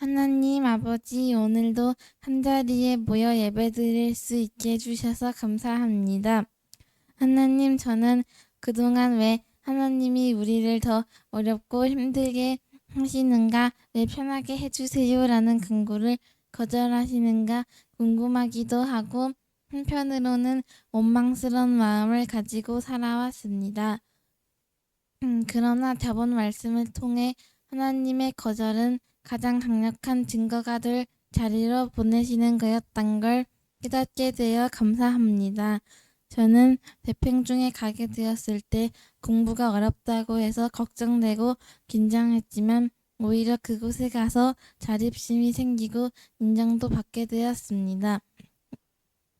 하나님 아버지, 오늘도 한자리에 모여 예배드릴 수 있게 해주셔서 감사합니다. 하나님, 저는 그동안 왜 하나님이 우리를 더 어렵고 힘들게 하시는가, 왜 편하게 해주세요 라는 간구를 거절하시는가 궁금하기도 하고, 한편으로는 원망스러운 마음을 가지고 살아왔습니다. 그러나 저번 말씀을 통해 하나님의 거절은 가장 강력한 증거가 될 자리로 보내시는 거였단 걸 깨닫게 되어 감사합니다. 저는 대평중에 가게 되었을 때 공부가 어렵다고 해서 걱정되고 긴장했지만 오히려 그곳에 가서 자립심이 생기고 인정도 받게 되었습니다.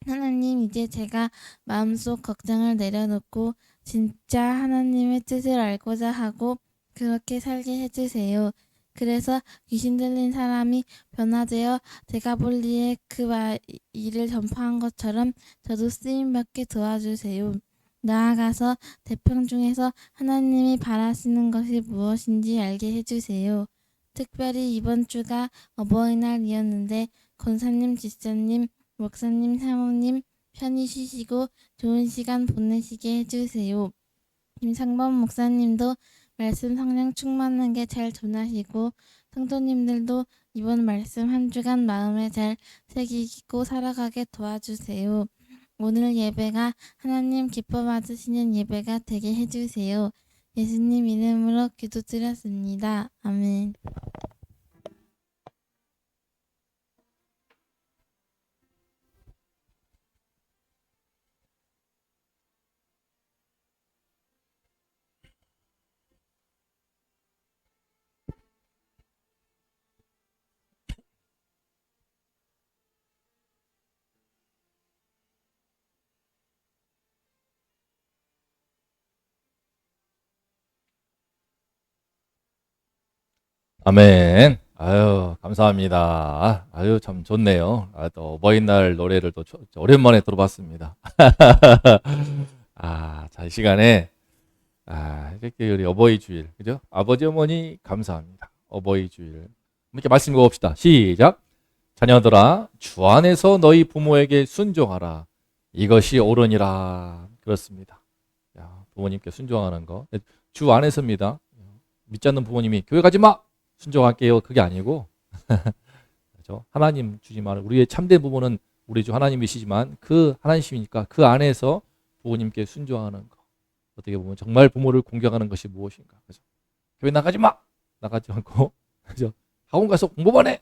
하나님, 이제 제가 마음속 걱정을 내려놓고 진짜 하나님의 뜻을 알고자 하고 그렇게 살게 해주세요. 그래서 귀신 들린 사람이 변화되어 제가 볼 일에 그 일을 전파한 것처럼 저도 쓰임받게 도와주세요. 나아가서 대평중에서 하나님이 바라시는 것이 무엇인지 알게 해주세요. 특별히 이번 주가 어버이날이었는데 권사님, 집사님, 목사님, 사모님 편히 쉬시고 좋은 시간 보내시게 해주세요. 김상범 목사님도 말씀 성령 충만하게 잘 전하시고 성도님들도 이번 말씀 한 주간 마음에 잘 새기고 살아가게 도와주세요. 오늘 예배가 하나님 기뻐 받으시는 예배가 되게 해주세요. 예수님 이름으로 기도드렸습니다. 아멘. 아멘. 아유, 감사합니다. 아유, 참 좋네요. 또 어버이날 노래를 또 오랜만에 들어봤습니다. 자, 이 시간에, 이렇게 우리 어버이 주일, 그죠? 아버지, 어머니, 감사합니다. 어버이 주일. 이렇게 말씀 읽어봅시다. 시작. 자녀들아, 주 안에서 너희 부모에게 순종하라. 이것이 옳으니라. 그렇습니다. 부모님께 순종하는 거. 주 안에서입니다. 믿지 않는 부모님이 교회 가지 마! 순종할게요. 그게 아니고 그렇죠? 하나님 주지만 우리의 참된 부모는 우리 주 하나님이시지만 그 하나님이시니까 그 안에서 부모님께 순종하는 거. 어떻게 보면 정말 부모를 공경하는 것이 무엇인가. 그죠? 교회 나가지 마. 나가지 않고 그죠? 학원 가서 공부만 해.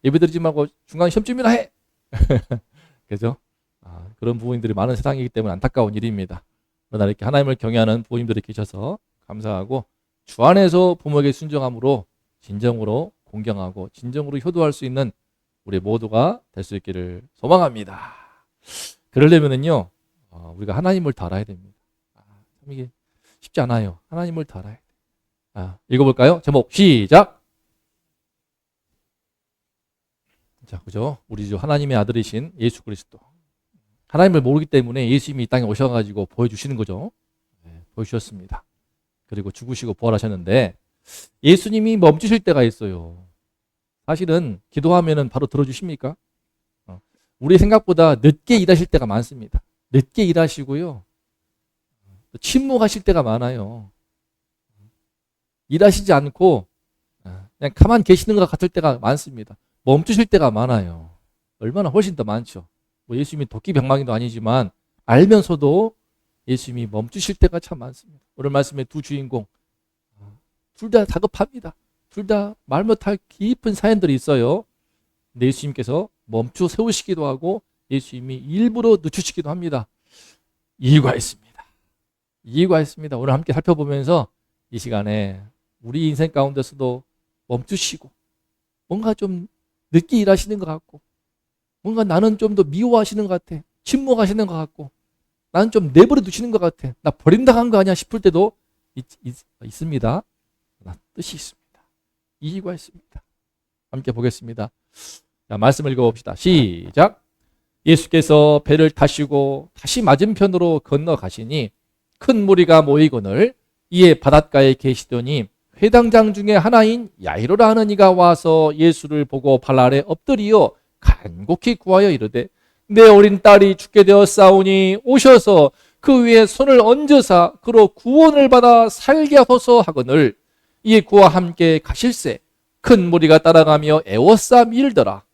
예배 드리지 말고 중간 시험쯤이나 해. 그죠? 그런 부모님들이 많은 세상이기 때문에 안타까운 일입니다. 그러나 이렇게 하나님을 경외하는 부모님들이 계셔서 감사하고 주 안에서 부모에게 순종함으로 진정으로 공경하고 진정으로 효도할 수 있는 우리 모두가 될 수 있기를 소망합니다. 그러려면은요, 우리가 하나님을 더 알아야 됩니다. 참 이게 쉽지 않아요. 하나님을 더 알아야 돼. 읽어볼까요? 제목 시작. 자, 그죠? 우리 주 하나님의 아들이신 예수 그리스도. 하나님을 모르기 때문에 예수님이 이 땅에 오셔가지고 보여주시는 거죠. 보여주셨습니다. 그리고 죽으시고 부활하셨는데 예수님이 멈추실 때가 있어요. 사실은 기도하면은 바로 들어주십니까? 우리 생각보다 늦게 일하실 때가 많습니다. 늦게 일하시고요. 침묵하실 때가 많아요. 일하시지 않고 그냥 가만 계시는 것 같을 때가 많습니다. 멈추실 때가 많아요. 얼마나 훨씬 더 많죠. 뭐 예수님이 도끼병망이도 아니지만 알면서도 예수님이 멈추실 때가 참 많습니다. 오늘 말씀의 두 주인공 둘 다 다급합니다. 둘 다 말 못할 깊은 사연들이 있어요. 근데 예수님께서 멈추어 세우시기도 하고 예수님이 일부러 늦추시기도 합니다. 이유가 있습니다. 이유가 있습니다. 오늘 함께 살펴보면서 이 시간에 우리 인생 가운데서도 멈추시고 뭔가 좀 늦게 일하시는 것 같고 뭔가 나는 좀 더 미워하시는 것 같아. 침묵하시는 것 같고 나는 좀 내버려 두시는 것 같아. 나 버림당한 거 아니야 싶을 때도 있습니다. 그러나 뜻이 있습니다. 이유가 있습니다. 함께 보겠습니다. 자, 말씀을 읽어봅시다. 시작. 예수께서 배를 타시고 다시 맞은편으로 건너가시니 큰 무리가 모이거늘 이에 바닷가에 계시더니 회당장 중에 하나인 야이로라 하는 이가 와서 예수를 보고 발 아래 엎드리어 간곡히 구하여 이르되 내 어린 딸이 죽게 되었사오니 오셔서 그 위에 손을 얹으사 그로 구원을 받아 살게 하소서 하거늘 이에 그와 함께 가실새 큰 무리가 따라가며 애워싸 밀더라.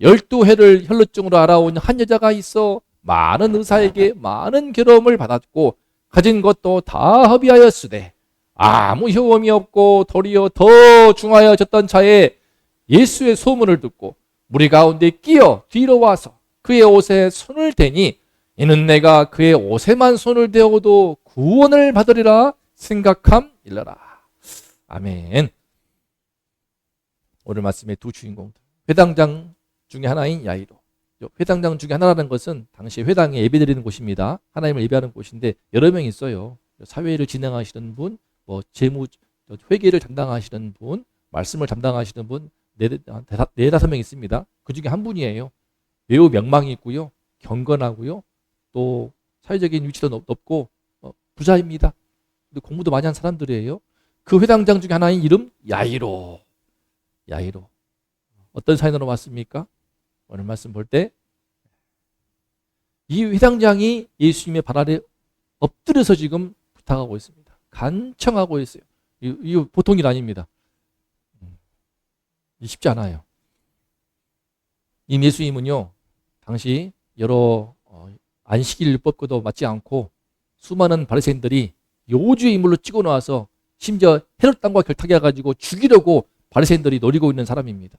12해를 혈루증으로 알아온 한 여자가 있어 많은 의사에게 많은 괴로움을 받았고 가진 것도 다 허비하였으되 아무 효험이 없고 도리어 더 중하여졌던 차에 예수의 소문을 듣고 무리 가운데 끼어 뒤로 와서 그의 옷에 손을 대니 이는 내가 그의 옷에만 손을 대어도 구원을 받으리라 생각함일러라. 아멘. 오늘 말씀의 두 주인공들, 회당장 중에 하나인 야이로. 회당장 중에 하나라는 것은 당시 회당에 예배드리는 곳입니다. 하나님을 예배하는 곳인데 여러 명 있어요. 사회를 진행하시는 분, 재무 회계를 담당하시는 분, 말씀을 담당하시는 분, 네다섯 명 있습니다. 그 중에 한 분이에요. 매우 명망이 있고요, 경건하고요, 또 사회적인 위치도 높고 부자입니다. 근데 공부도 많이 한 사람들이에요. 그 회당장 중에 하나인 이름 야이로. 야이로. 어떤 사연으로 왔습니까? 오늘 말씀 볼 때 이 회당장이 예수님의 발 아래 엎드려서 지금 부탁하고 있습니다. 간청하고 있어요. 이거 보통 일 아닙니다. 쉽지 않아요. 이 예수님은요, 당시 여러 안식일 율법과도 맞지 않고 수많은 바리새인들이 요주의 인물로 찍어 놓아서 심지어 헤롯 땅과 결탁해가지고 죽이려고 바리새인들이 노리고 있는 사람입니다.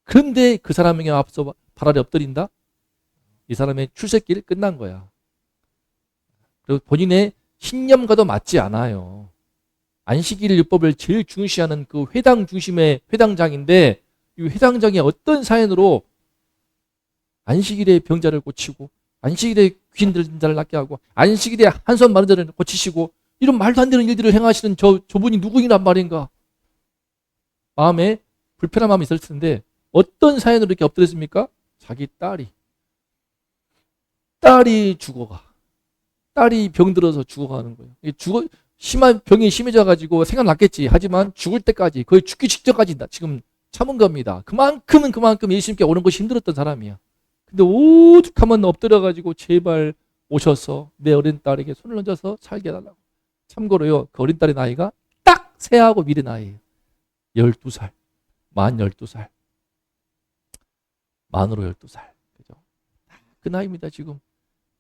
그런데 그 사람에게 앞서 발 아래 엎드린다? 이 사람의 출세길 끝난 거야. 그리고 본인의 신념과도 맞지 않아요. 안식일 율법을 제일 중시하는 그 회당 중심의 회당장인데 이 회당장이 어떤 사연으로 안식일에 병자를 고치고 안식일에 귀신 들린 자를 낫게 하고 안식일에 한손 마른 자를 고치시고 이런 말도 안 되는 일들을 행하시는 저분이 누구이란 말인가. 마음에 불편한 마음이 있을 텐데 어떤 사연으로 이렇게 엎드렸습니까? 자기 딸이 죽어가. 딸이 병들어서 죽어가는 거예요. 심한 병이 심해져가지고 생각났겠지. 하지만 죽을 때까지, 거의 죽기 직전까지 지금 참은 겁니다. 그만큼 예수님께 오는 것이 힘들었던 사람이야. 근데 오죽하면 엎드려가지고 제발 오셔서 내 어린 딸에게 손을 얹어서 살게 해달라고. 참고로요, 그 어린 딸의 나이가 딱 새하고 미래 나이에요. 12살. 만 12살. 만으로 12살. 그죠? 그 나이입니다, 지금.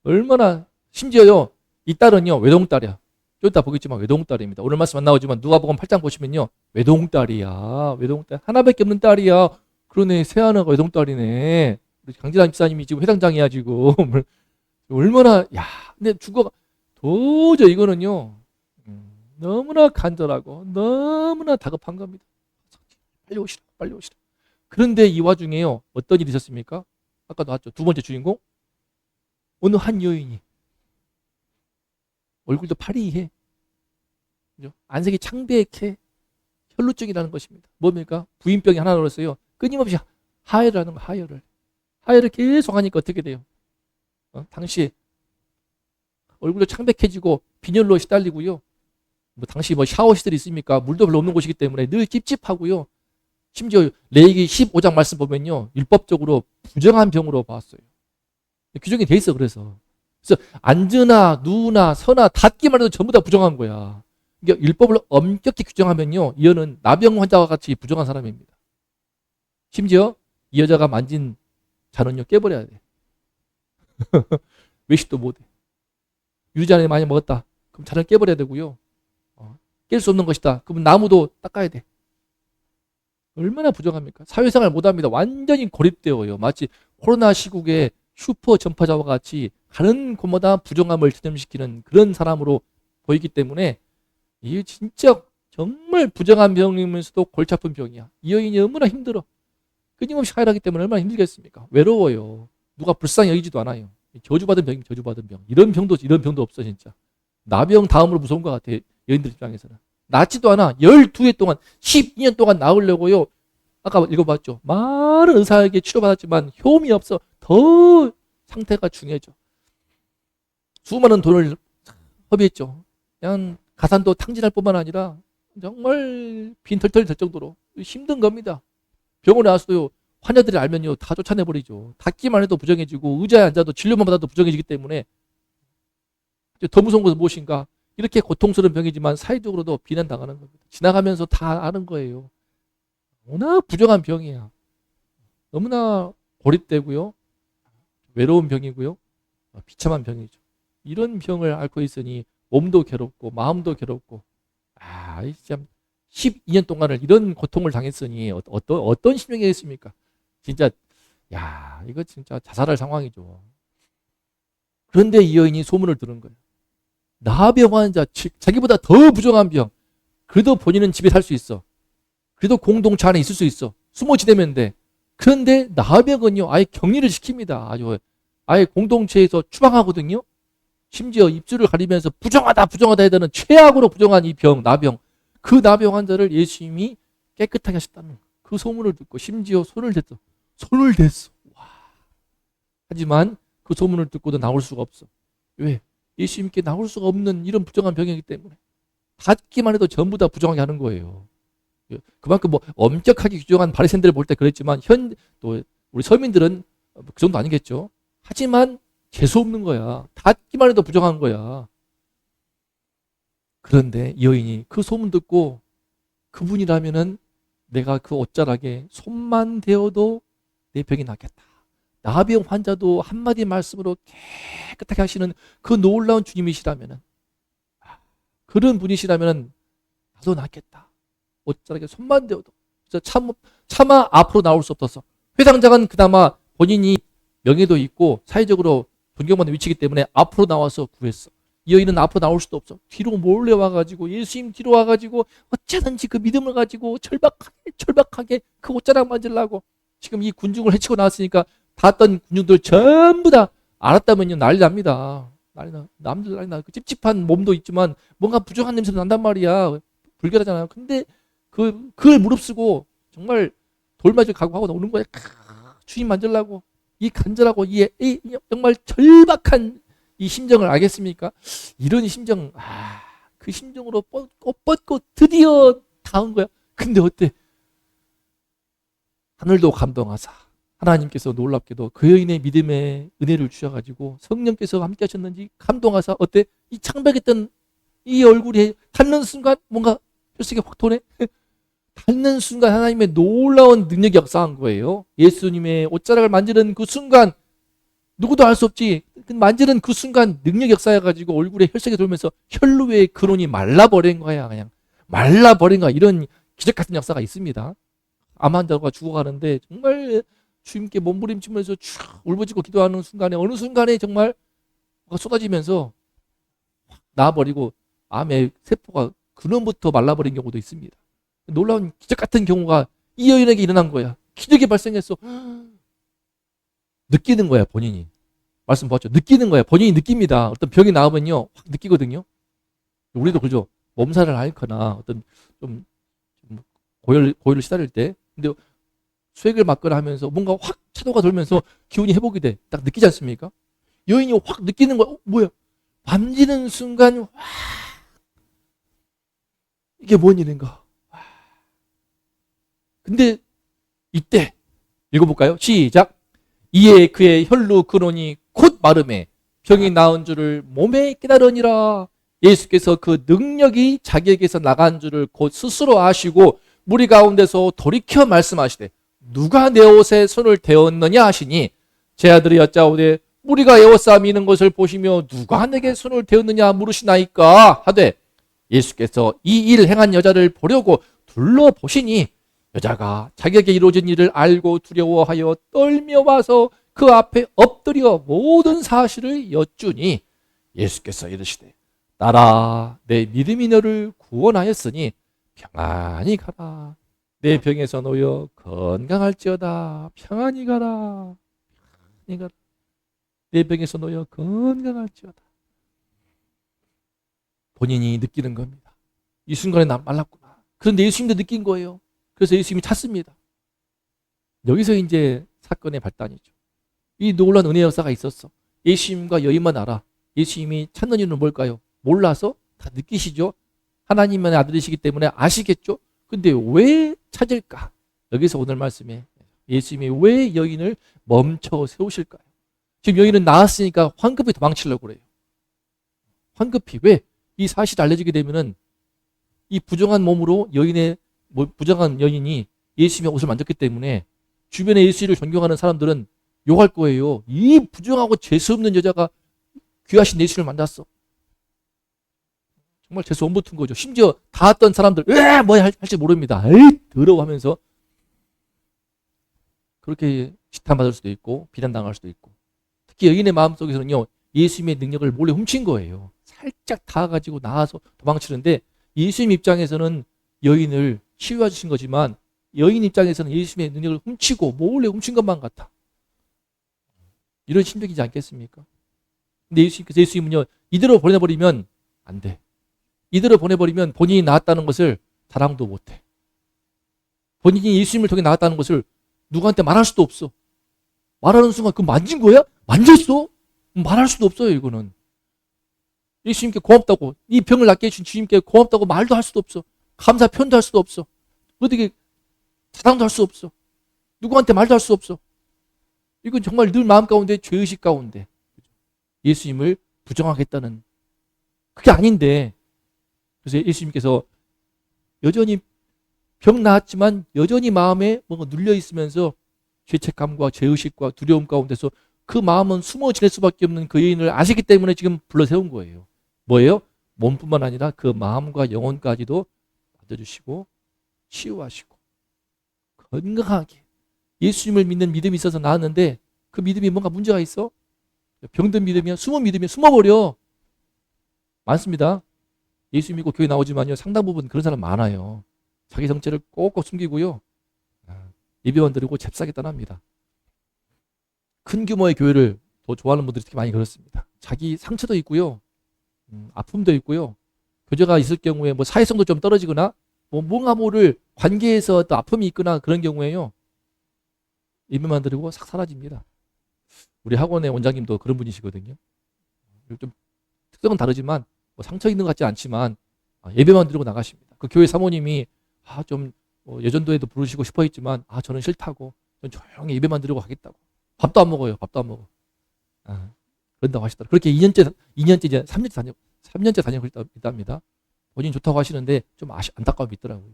얼마나, 심지어요, 이 딸은요, 외동딸이야. 좀 이따 보겠지만 외동딸입니다. 오늘 말씀 안 나오지만 누가복음 8장 보시면요, 외동딸이야. 외동딸. 하나밖에 없는 딸이야. 그러네, 새하나가 외동딸이네. 강진환 집사님이 지금 회장장이야, 지금. 얼마나, 근데 도저히 이거는요, 너무나 간절하고, 너무나 다급한 겁니다. 빨리 오시라. 그런데 이 와중에요, 어떤 일이 있었습니까? 아까 나왔죠. 두 번째 주인공? 어느 한 여인이 얼굴도 파리해, 그죠? 안색이 창백해, 혈루증이라는 것입니다. 뭡니까? 부인병이 하나 들었어요. 끊임없이 하혈을 하는 거, 하혈을 계속 하니까 어떻게 돼요? 당시 얼굴도 창백해지고 빈혈로 시달리고요. 당시 샤워 시설이 있습니까? 물도 별로 없는 곳이기 때문에 늘 찝찝하고요. 심지어 레위기 15장 말씀 보면요, 율법적으로 부정한 병으로 봤어요. 규정이 돼 있어. 그래서 앉으나 누우나 서나 닿기만 해도 전부 다 부정한 거야. 그러니까 율법을 엄격히 규정하면요, 이 여는 나병 환자와 같이 부정한 사람입니다. 심지어 이 여자가 만진 잔은요, 깨버려야 돼. 외식도 못해. 유자를 많이 먹었다, 그럼 잔을 깨버려야 되고요. 깰 수 없는 것이다, 그러면 나무도 닦아야 돼. 얼마나 부정합니까? 사회생활 못합니다. 완전히 고립되어요. 마치 코로나 시국에 슈퍼 전파자와 같이 가는 곳마다 부정함을 전염시키는 그런 사람으로 보이기 때문에 이게 진짜 정말 부정한 병이면서도 골치 아픈 병이야. 이 여인이 너무나 힘들어. 끊임없이 하혈하기 때문에 얼마나 힘들겠습니까? 외로워요. 누가 불쌍히 여기지도 않아요. 저주받은 병이면 저주받은 병. 이런 병도 없어 진짜. 나병 다음으로 무서운 것 같아, 여인들 입장에서는. 낫지도 않아. 12해 동안, 12년 동안 나으려고요. 아까 읽어봤죠. 많은 의사에게 치료받았지만 효험이 없어. 더 상태가 중요해져. 수많은 돈을 허비했죠. 그냥 가산도 탕진할 뿐만 아니라 정말 빈털털이 될 정도로 힘든 겁니다. 병원에 와서도 환자들이 알면요 다 쫓아내버리죠. 닿기만 해도 부정해지고 의자에 앉아도 진료만 받아도 부정해지기 때문에 더 무서운 것은 무엇인가? 이렇게 고통스러운 병이지만 사회적으로도 비난당하는 겁니다. 지나가면서 다 아는 거예요. 너무나 부정한 병이야. 너무나 고립되고요. 외로운 병이고요. 비참한 병이죠. 이런 병을 앓고 있으니 몸도 괴롭고 마음도 괴롭고 참 12년 동안을 이런 고통을 당했으니 어떤 심정이겠습니까? 진짜 이거 진짜 자살할 상황이죠. 그런데 이 여인이 소문을 들은 거예요. 나병 환자, 자기보다 더 부정한 병. 그래도 본인은 집에 살 수 있어. 그래도 공동체 안에 있을 수 있어. 숨어 지내면 돼. 그런데 나병은요, 아예 격리를 시킵니다. 아예 공동체에서 추방하거든요. 심지어 입술을 가리면서 부정하다 해야 되는 최악으로 부정한 이 병, 나병. 그 나병 환자를 예수님이 깨끗하게 하셨다는 그 소문을 듣고 심지어 손을 댔어. 와. 하지만 그 소문을 듣고도 나올 수가 없어. 왜? 예수님께 나올 수가 없는 이런 부정한 병이기 때문에 닿기만 해도 전부 다 부정하게 하는 거예요. 그만큼 뭐 엄격하게 규정한 바리새인들을 볼 때 그랬지만 또 우리 서민들은 그 정도 아니겠죠. 하지만 재수 없는 거야. 닿기만 해도 부정한 거야. 그런데 이 여인이 그 소문 듣고 그분이라면은 내가 그 옷자락에 손만 대어도 내 병이 낫겠다. 나병 환자도 한마디 말씀으로 깨끗하게 하시는 그 놀라운 주님이시라면은, 그런 분이시라면은 나도 낫겠다. 옷자락에 손만 대어도. 차마 앞으로 나올 수 없어서. 회당장은 그나마 본인이 명예도 있고 사회적으로 존경받는 위치이기 때문에 앞으로 나와서 구했어. 이 여인은 앞으로 나올 수도 없어. 뒤로 몰래 와가지고 예수님 뒤로 와가지고 어쩌든지 그 믿음을 가지고 절박하게 그 옷자락 만지려고. 지금 이 군중을 해치고 나왔으니까 닿았던 군중들 전부 다 알았다면요 난리 납니다. 남들 난리 나. 그 찝찝한 몸도 있지만 뭔가 부정한 냄새도 난단 말이야. 불결하잖아요. 근데 그걸 무릅쓰고 정말 돌맞을 각오하고 나오는 거야. 주님 만지려고. 이 간절하고 이 정말 절박한 이 심정을 알겠습니까? 이런 심정, 그 심정으로 뻗고 드디어 닿은 거야. 근데 어때? 하늘도 감동하사 하나님께서 놀랍게도 그 여인의 믿음에 은혜를 주셔가지고 성령께서 함께 하셨는지 감동하사 어때? 이 창백했던 이 얼굴이 닿는 순간 뭔가 혈색이 확 도네? 닿는 순간 하나님의 놀라운 능력이 역사한 거예요. 예수님의 옷자락을 만지는 그 순간 누구도 알 수 없지. 만지는 그 순간 능력 역사해가지고 얼굴에 혈색이 돌면서 혈루의 근원이 말라버린 거야. 그냥 말라버린 거야. 이런 기적 같은 역사가 있습니다. 암 환자가 죽어가는데 정말 주님께 몸부림치면서 쭉 울부짖고 기도하는 순간에 어느 순간에 정말 쏟아지면서 나아버리고 암의 세포가 근원부터 말라버린 경우도 있습니다. 놀라운 기적 같은 경우가 이 여인에게 일어난 거야. 기적이 발생했어. 느끼는 거야, 본인이. 말씀 보았죠? 느끼는 거야. 본인이 느낍니다. 어떤 병이 나오면요, 확 느끼거든요. 우리도 그러죠. 몸살을 앓거나 어떤 좀 고열을 시달릴 때. 근데 수액을 맞거나 하면서 뭔가 확 차도가 돌면서 기운이 회복이 돼. 딱 느끼지 않습니까? 여인이 확 느끼는 거야. 뭐야? 만지는 순간, 이게 뭔 일인가? 근데 이때 읽어볼까요? 시작. 이에 그의 혈루 근원이 곧 마름에 병이 나은 줄을 몸에 깨달으니라. 예수께서 그 능력이 자기에게서 나간 줄을 곧 스스로 아시고 무리 가운데서 돌이켜 말씀하시되 누가 내 옷에 손을 대었느냐 하시니 제 아들이 여짜오되 무리가 에워싸 미는 것을 보시며 누가 내게 손을 대었느냐 물으시나이까 하되 예수께서 이 일 행한 여자를 보려고 둘러보시니 여자가 자기에게 이루어진 일을 알고 두려워하여 떨며 와서 그 앞에 엎드려 모든 사실을 여쭈니 예수께서 이르시되 딸아 내 믿음이 너를 구원하였으니 평안히 가라. 내 병에서 놓여 건강할지어다. 평안히 가라. 평안히 가라. 내 병에서 놓여 건강할지어다. 본인이 느끼는 겁니다. 이 순간에 나 말랐구나. 그런데 예수님도 느낀 거예요. 그래서 예수님이 찾습니다. 여기서 이제 사건의 발단이죠. 이 놀라운 은혜 역사가 있었어. 예수님과 여인만 알아. 예수님이 찾는 이유는 뭘까요? 몰라서 다 느끼시죠. 하나님의 아들이시기 때문에 아시겠죠? 근데 왜 찾을까? 여기서 오늘 말씀에 예수님이 왜 여인을 멈춰 세우실까요? 지금 여인은 나았으니까 황급히 도망치려고 그래요. 황급히. 왜? 이 사실이 알려지게 되면은 이 부정한 몸으로 부정한 여인이 예수님의 옷을 만졌기 때문에 주변에 예수를 존경하는 사람들은 욕할 거예요. 이 부정하고 재수 없는 여자가 귀하신 예수를 만났어. 정말 재수 못 붙은 거죠. 심지어 닿았던 사람들 왜 뭐야 할지 모릅니다. 에이 더러워 하면서 그렇게 지탄받을 수도 있고 비난당할 수도 있고, 특히 여인의 마음속에서는요 예수님의 능력을 몰래 훔친 거예요. 살짝 닿아가지고 나와서 도망치는데 예수님 입장에서는 여인을 치유해 주신 거지만 여인 입장에서는 예수님의 능력을 훔치고 몰래 훔친 것만 같아. 이런 심정이지 않겠습니까? 근데 예수님은요 이대로 보내버리면 안 돼. 이대로 보내버리면 본인이 나았다는 것을 자랑도 못해. 본인이 예수님을 통해 나았다는 것을 누구한테 말할 수도 없어. 말하는 순간 그거 만진 거야? 만졌어? 말할 수도 없어요. 이거는 예수님께 고맙다고, 이 병을 낫게 해준 주님께 고맙다고 말도 할 수도 없어. 감사 표현도 할 수도 없어. 어떻게 자랑도 할 수 없어. 누구한테 말도 할 수 없어. 이건 정말 늘 마음 가운데 죄의식 가운데 예수님을 부정하겠다는, 그게 아닌데. 그래서 예수님께서 여전히 병 나았지만 여전히 마음에 뭔가 눌려 있으면서 죄책감과 죄의식과 두려움 가운데서 그 마음은 숨어 지낼 수밖에 없는 그 여인을 아시기 때문에 지금 불러 세운 거예요. 뭐예요? 몸뿐만 아니라 그 마음과 영혼까지도 만져주시고 치유하시고 건강하게. 예수님을 믿는 믿음이 있어서 나왔는데 그 믿음이 뭔가 문제가 있어? 병든 믿음이야? 숨은 믿음이야? 숨어버려. 많습니다. 예수 믿고 교회 나오지만요 상당 부분 그런 사람 많아요. 자기 정체를 꼭꼭 숨기고요 예배원 드리고 잽싸게 떠납니다. 큰 규모의 교회를 더 좋아하는 분들이 특히 많이 그렇습니다. 자기 상처도 있고요 아픔도 있고요, 교제가 있을 경우에 뭐 사회성도 좀 떨어지거나 뭔가 모를 관계에서 또 아픔이 있거나 그런 경우에요 예배만 드리고 싹 사라집니다. 우리 학원의 원장님도 그런 분이시거든요. 좀 특성은 다르지만 뭐 상처 있는 것 같지 않지만 예배만 드리고 나가십니다. 그 교회 사모님이 좀 예전도에도 부르시고 싶어 했지만 저는 싫다고, 저는 조용히 예배만 드리고 가겠다고. 밥도 안 먹어요. 밥도 안 먹어. 그런다고 하시더라고요. 그렇게 2년째 이제 3년째 다니고 있답니다. 본인 좋다고 하시는데 좀 안타까움이 있더라고요.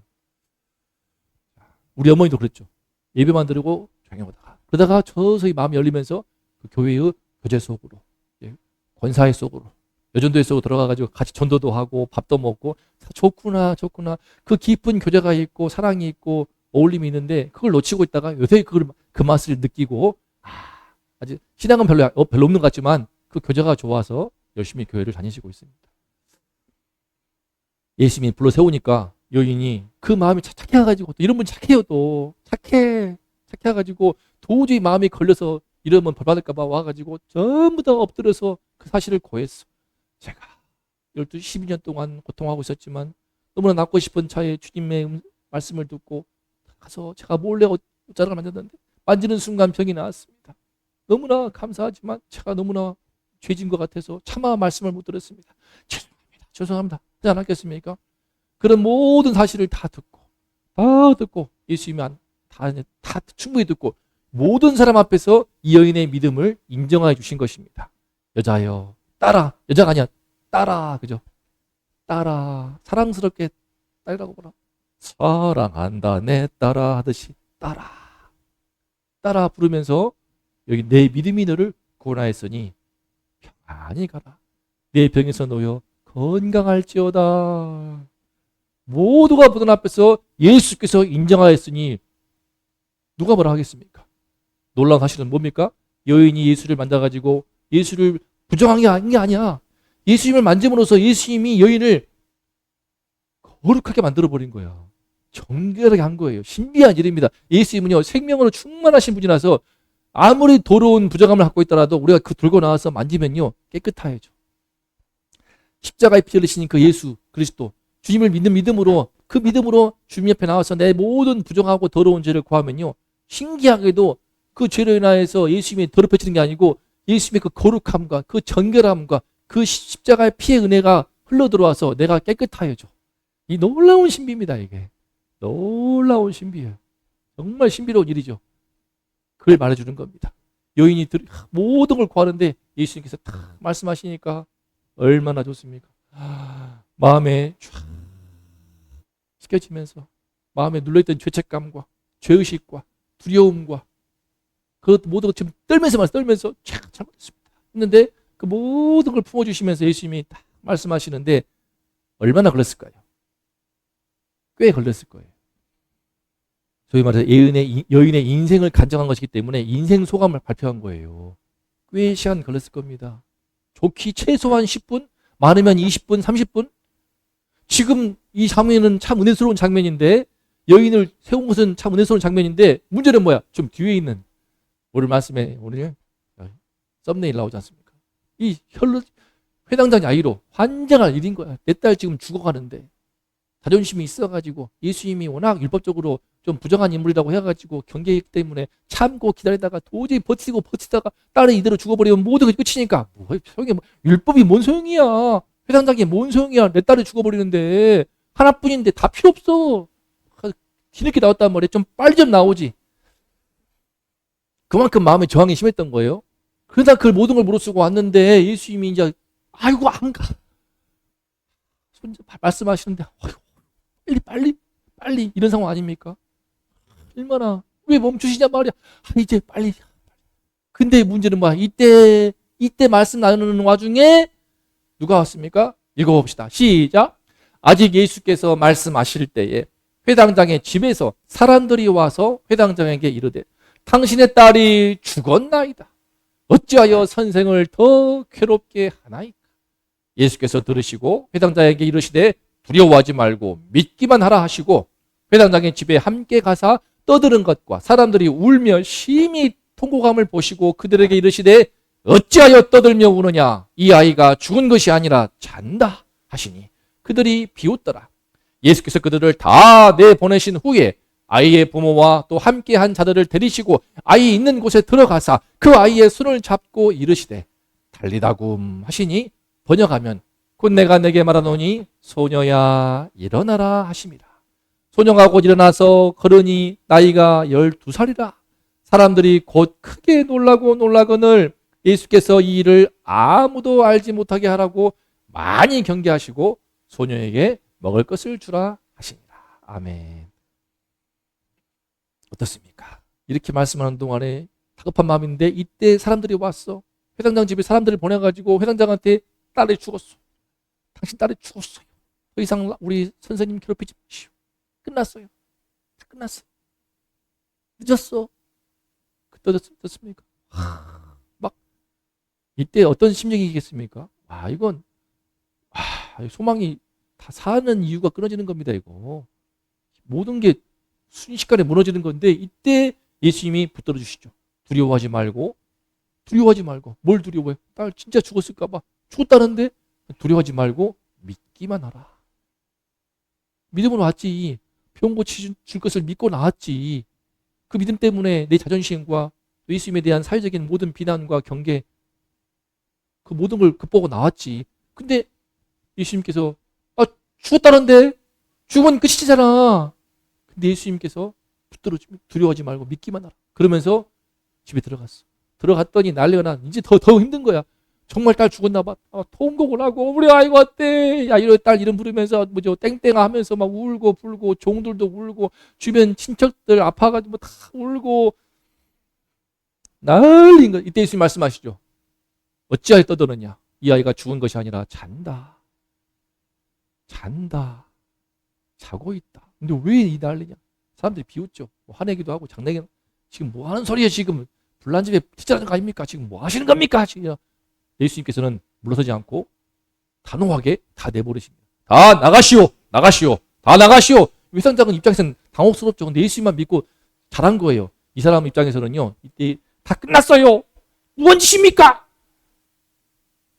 우리 어머니도 그랬죠. 예배만 드리고 조용히 오다가 그러다가 서서히 마음이 열리면서 그 교회의 교제 속으로, 권사회 속으로, 여전도에 속으로 들어가가지고 같이 전도도 하고 밥도 먹고 좋구나. 그 깊은 교제가 있고 사랑이 있고 어울림이 있는데 그걸 놓치고 있다가 요새 그 맛을 느끼고 아직 신앙은 별로 없는 것 같지만 그 교제가 좋아서 열심히 교회를 다니시고 있습니다. 예수님이 불러 세우니까 여인이 그 마음이 착해가지고, 또 이런 분 착해요. 또 착해가지고 도저히 마음이 걸려서 이러면 벌받을까봐 와가지고 전부 다 엎드려서 그 사실을 고했어. 제가 12년 동안 고통하고 있었지만 너무나 낫고 싶은 차에 주님의 말씀을 듣고 가서 제가 몰래 옷자락을 만졌는데 만지는 순간 병이 나았습니다. 너무나 감사하지만 제가 너무나 죄진 것 같아서 차마 말씀을 못 들었습니다. 죄송합니다. 하지 않았겠습니까? 그런 모든 사실을 다 듣고 예수님이 다 충분히 듣고 모든 사람 앞에서 이 여인의 믿음을 인정해 주신 것입니다. 여자여 따라, 여자가 아니야, 따라, 그죠? 따라, 사랑스럽게 따라고 보라. 사랑한다 내 따라 하듯이 따라 부르면서 여기 내 믿음이 너를 구원하였으니 평안히 가라. 내 병에서 놓여 건강할지어다. 모두가 보던 앞에서 예수께서 인정하였으니 누가 뭐라 하겠습니까? 놀라운 사실은 뭡니까? 여인이 예수를 만나가지고 예수를 부정한 게 아니야. 예수님을 만짐으로써 예수님이 여인을 거룩하게 만들어버린 거야. 정결하게 한 거예요. 신비한 일입니다. 예수님은요 생명으로 충만하신 분이라서 아무리 더러운 부정함을 갖고 있더라도 우리가 그 들고 나와서 만지면요 깨끗하여져. 십자가에 피 흘리신 그 예수 그리스도, 주님을 믿는 믿음으로, 그 믿음으로 주님 옆에 나와서 내 모든 부정하고 더러운 죄를 구하면요 신기하게도 그 죄로 인하여서 예수님이 더럽혀지는 게 아니고 예수님의 그 거룩함과 그 정결함과 그 십자가의 피의 은혜가 흘러 들어와서 내가 깨끗하여져. 이 놀라운 신비입니다. 이게 놀라운 신비예요. 정말 신비로운 일이죠. 그걸 말해주는 겁니다. 여인이 모든 걸 구하는데 예수님께서 딱 말씀하시니까 얼마나 좋습니까? 마음에 쫙 씻겨지면서 마음에 눌러있던 죄책감과 죄의식과 두려움과 그 모든 걸 지금 떨면서 쫙 잘못했습니다. 했는데 그 모든 걸 품어주시면서 예수님이 딱 말씀하시는데 얼마나 걸렸을까요? 꽤 걸렸을 거예요. 소위 말해서 여인의 인생을 간증한 것이기 때문에 인생 소감을 발표한 거예요. 꽤 시간 걸렸을 겁니다. 좋기 최소한 10분, 많으면 20분, 30분. 지금 이 장면은 참 은혜스러운 장면인데 여인을 세운 것은 참 은혜스러운 장면인데 문제는 뭐야? 좀 뒤에 있는 오늘 말씀에 오늘 썸네일 나오지 않습니까? 이 회당장 야이로 환장할 일인 거야. 내 딸 지금 죽어가는데 자존심이 있어가지고 예수님이 워낙 율법적으로 좀 부정한 인물이라고 해가지고 경계이기 때문에 참고 기다리다가 도저히 버티다가 딸이 이대로 죽어버리면 모든 것이 끝이니까 율법이 뭔 소용이야. 회당장이 뭔 소용이야. 내 딸이 죽어버리는데 하나뿐인데 다 필요 없어. 뒤늦게 나왔단 말이야. 좀 빨리 좀 나오지. 그만큼 마음의 저항이 심했던 거예요. 그러다 그 모든 걸 무릅쓰고 왔는데 예수님이 이제 아이고 안 가. 말씀하시는데 빨리 이런 상황 아닙니까? 얼마나 왜 멈추시냐 말이야. 이제 빨리. 근데 문제는 뭐야? 이때 말씀 나누는 와중에 누가 왔습니까? 읽어봅시다. 시작. 아직 예수께서 말씀하실 때에 회당장의 집에서 사람들이 와서 회당장에게 이르되 당신의 딸이 죽었나이다. 어찌하여 선생을 더 괴롭게 하나이까? 예수께서 들으시고 회당장에게 이르시되 두려워하지 말고 믿기만 하라 하시고 회당장의 집에 함께 가사 떠드는 것과 사람들이 울며 심히 통곡함을 보시고 그들에게 이르시되 어찌하여 떠들며 우느냐? 이 아이가 죽은 것이 아니라 잔다 하시니 그들이 비웃더라. 예수께서 그들을 다 내보내신 후에 아이의 부모와 또 함께한 자들을 데리시고 아이 있는 곳에 들어가사 그 아이의 손을 잡고 이르시되 달리다굼 하시니 번역하면 곧 내가 내게 말하노니 소녀야 일어나라 하심이라. 소녀가 곧 일어나서 걸으니 나이가 12살이라. 사람들이 곧 크게 놀라거늘 예수께서 이 일을 아무도 알지 못하게 하라고 많이 경계하시고 소녀에게 먹을 것을 주라 하시니라. 아멘. 어떻습니까? 이렇게 말씀하는 동안에 다급한 마음인데 이때 사람들이 왔어. 회당장 집에 사람들을 보내가지고 회당장한테 딸이 죽었어. 당신 딸이 죽었어요. 더 이상 우리 선생님 괴롭히지 마시오. 끝났어요. 다 끝났어. 늦었어. 그때 어떻습니까? 막 이때 어떤 심정이겠습니까? 이건 소망이 다 사는 이유가 끊어지는 겁니다. 이거 모든 게 순식간에 무너지는 건데 이때 예수님이 붙들어 주시죠. 두려워하지 말고 뭘 두려워해? 딸 진짜 죽었을까 봐. 죽었다는데 두려워하지 말고 믿기만 하라. 믿음으로 왔지. 병 고치 줄 것을 믿고 나왔지. 그 믿음 때문에 내 자존심과 예수님에 대한 사회적인 모든 비난과 경계 그 모든 걸 극복하고 나왔지. 근데 예수님께서 죽었다는데 죽으면 끝이잖아. 근데 예수님께서 붙들어 두려워하지 말고 믿기만 하라. 그러면서 집에 들어갔어. 들어갔더니 난리가 나. 이제 더 힘든 거야. 정말 딸 죽었나 봐. 통곡을 하고 우리 아이가 어때? 야 이런 딸 이름 부르면서 땡땡 하면서 막 울고 불고 종들도 울고 주변 친척들 아파가지고 다 울고 난리인 거. 이때 예수님 말씀하시죠. 어찌하여 떠드느냐? 이 아이가 죽은 것이 아니라 잔다. 자고 있다. 근데 왜 이 난리냐? 사람들이 비웃죠. 화내기도 하고 장난기 지금 뭐 하는 소리예요? 지금 불난집에 티자는 거 아닙니까? 지금 뭐 하시는 겁니까? 지금 예수님께서는 물러서지 않고 단호하게 다 내버리십니다. 다 나가시오. 다 나가시오. 회당장은 입장에서는 당혹스럽죠. 근데 예수님만 믿고 잘한 거예요. 이 사람 입장에서는요. 이때 다 끝났어요. 무슨 짓입니까?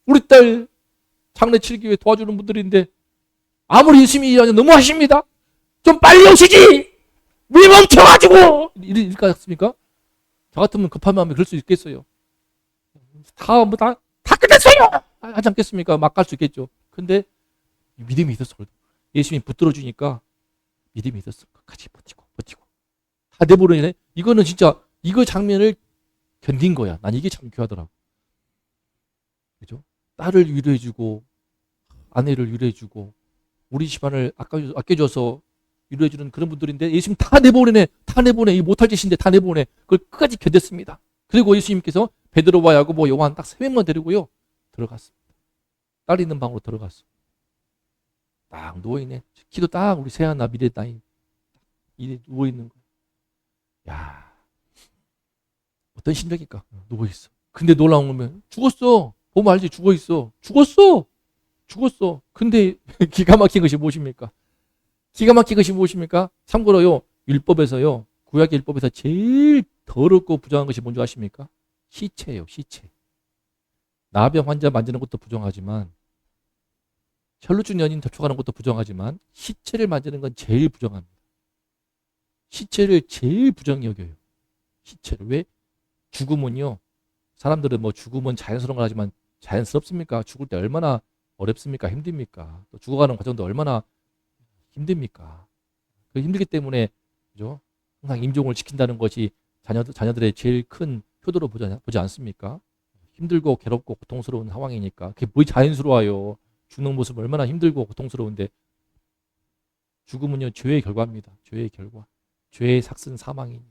우리 딸 장례 치르기 위해 도와주는 분들인데 아무리 예수님이 너무하십니다. 좀 빨리 오시지. 왜 멈춰가지고 이럴 것 같습니까? 저 같으면 급한 마음에 그럴 수 있겠어요. 다 끝냈어요. 하지 않겠습니까? 막 갈 수 있겠죠. 근데 믿음이 있었어. 예수님이 붙들어 주니까 믿음이 있었어. 끝까지 버티고 다 내버려네. 이거는 진짜 이거 장면을 견딘 거야. 난 이게 참 귀하더라고. 그죠? 딸을 위로해주고 아내를 위로해주고 우리 집안을 아껴줘서 위로해주는 그런 분들인데 예수님 다 내보내네. 다 내보내. 이 못할 짓인데 다 내보내. 그걸 끝까지 견뎠습니다. 그리고 예수님께서 베드로와 야고보, 요한 딱 세 명만 데리고요 들어갔습니다. 딸 있는 방으로 들어갔어. 딱 누워있네. 키도 딱 우리 세아나 미래 따인 이래 누워있는 거야. 야, 어떤 심정일까? 누워있어. 근데 놀라운 거면 죽었어. 보면 알지? 죽어있어. 죽었어. 근데 기가 막힌 것이 무엇입니까? 기가 막힌 것이 무엇입니까? 참고로요, 율법에서요, 구약 율법에서 제일 더럽고 부정한 것이 뭔지 아십니까? 시체예요, 시체. 나병 환자 만지는 것도 부정하지만, 혈루증 연인 접촉하는 것도 부정하지만, 시체를 만지는 건 제일 부정합니다. 시체를 제일 부정히 여겨요. 시체를. 왜? 죽음은요, 사람들은 뭐 죽음은 자연스러운 걸 하지만, 자연스럽습니까? 죽을 때 얼마나 어렵습니까? 힘듭니까? 또 죽어가는 과정도 얼마나 힘듭니까? 그 힘들기 때문에, 그죠? 항상 임종을 지킨다는 것이 자녀들의 제일 큰 효도로 보지 않습니까? 힘들고 괴롭고 고통스러운 상황이니까. 그게 뭐 자연스러워요. 죽는 모습 얼마나 힘들고 고통스러운데. 죽음은요, 죄의 결과입니다. 죄의 결과. 죄의 삭슨 사망이니.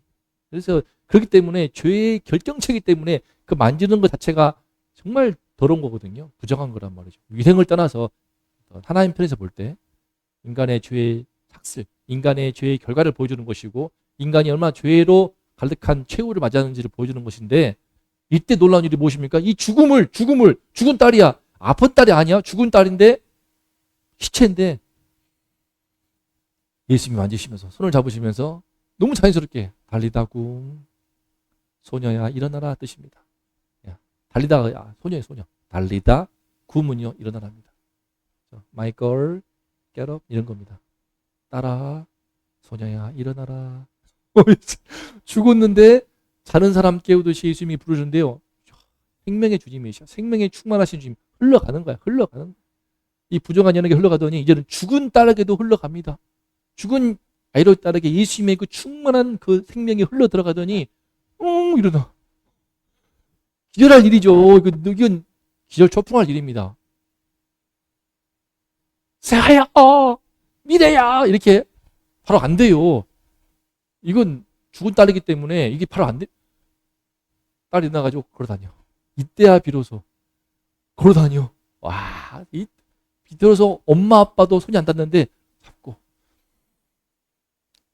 그래서 그렇기 때문에 죄의 결정체이기 때문에 그 만지는 것 자체가 정말 더러운 거거든요. 부정한 거란 말이죠. 위생을 떠나서 하나님 편에서 볼 때 인간의 죄의 삭슬, 인간의 죄의 결과를 보여주는 것이고 인간이 얼마나 죄로 가득한 최후를 맞이하는지를 보여주는 것인데 이때 놀라운 일이 무엇입니까? 이 죽은 딸이야. 아픈 딸이 아니야. 죽은 딸인데 시체인데 예수님이 만지시면서 손을 잡으시면서 너무 자연스럽게 달리다구 소녀야 일어나라 뜻입니다. 달리다가 소녀의 소녀. 달리다 구문요 일어나랍니다. My girl, get up 이런 겁니다. 딸아, 소녀야 일어나라. 죽었는데 자는 사람 깨우듯이 예수님이 부르는데요. 생명의 주님이셔. 생명에 충만하신 주님. 흘러가는 거야. 이 부정한 연예계 흘러가더니 이제는 죽은 딸에게도 흘러갑니다. 죽은 아이로 딸에게 예수님의 그 충만한 그 생명이 흘러 들어가더니 일어나. 기절할 일이죠. 이건 기절 초풍할 일입니다. 세아야, 미래야 이렇게 바로 안 돼요. 이건 죽은 딸이기 때문에 이게 바로 안 돼. 딸이 나가지고 걸어다녀. 이때야 비로소 걸어다녀. 와, 비로소 엄마 아빠도 손이 안 닿는데 잡고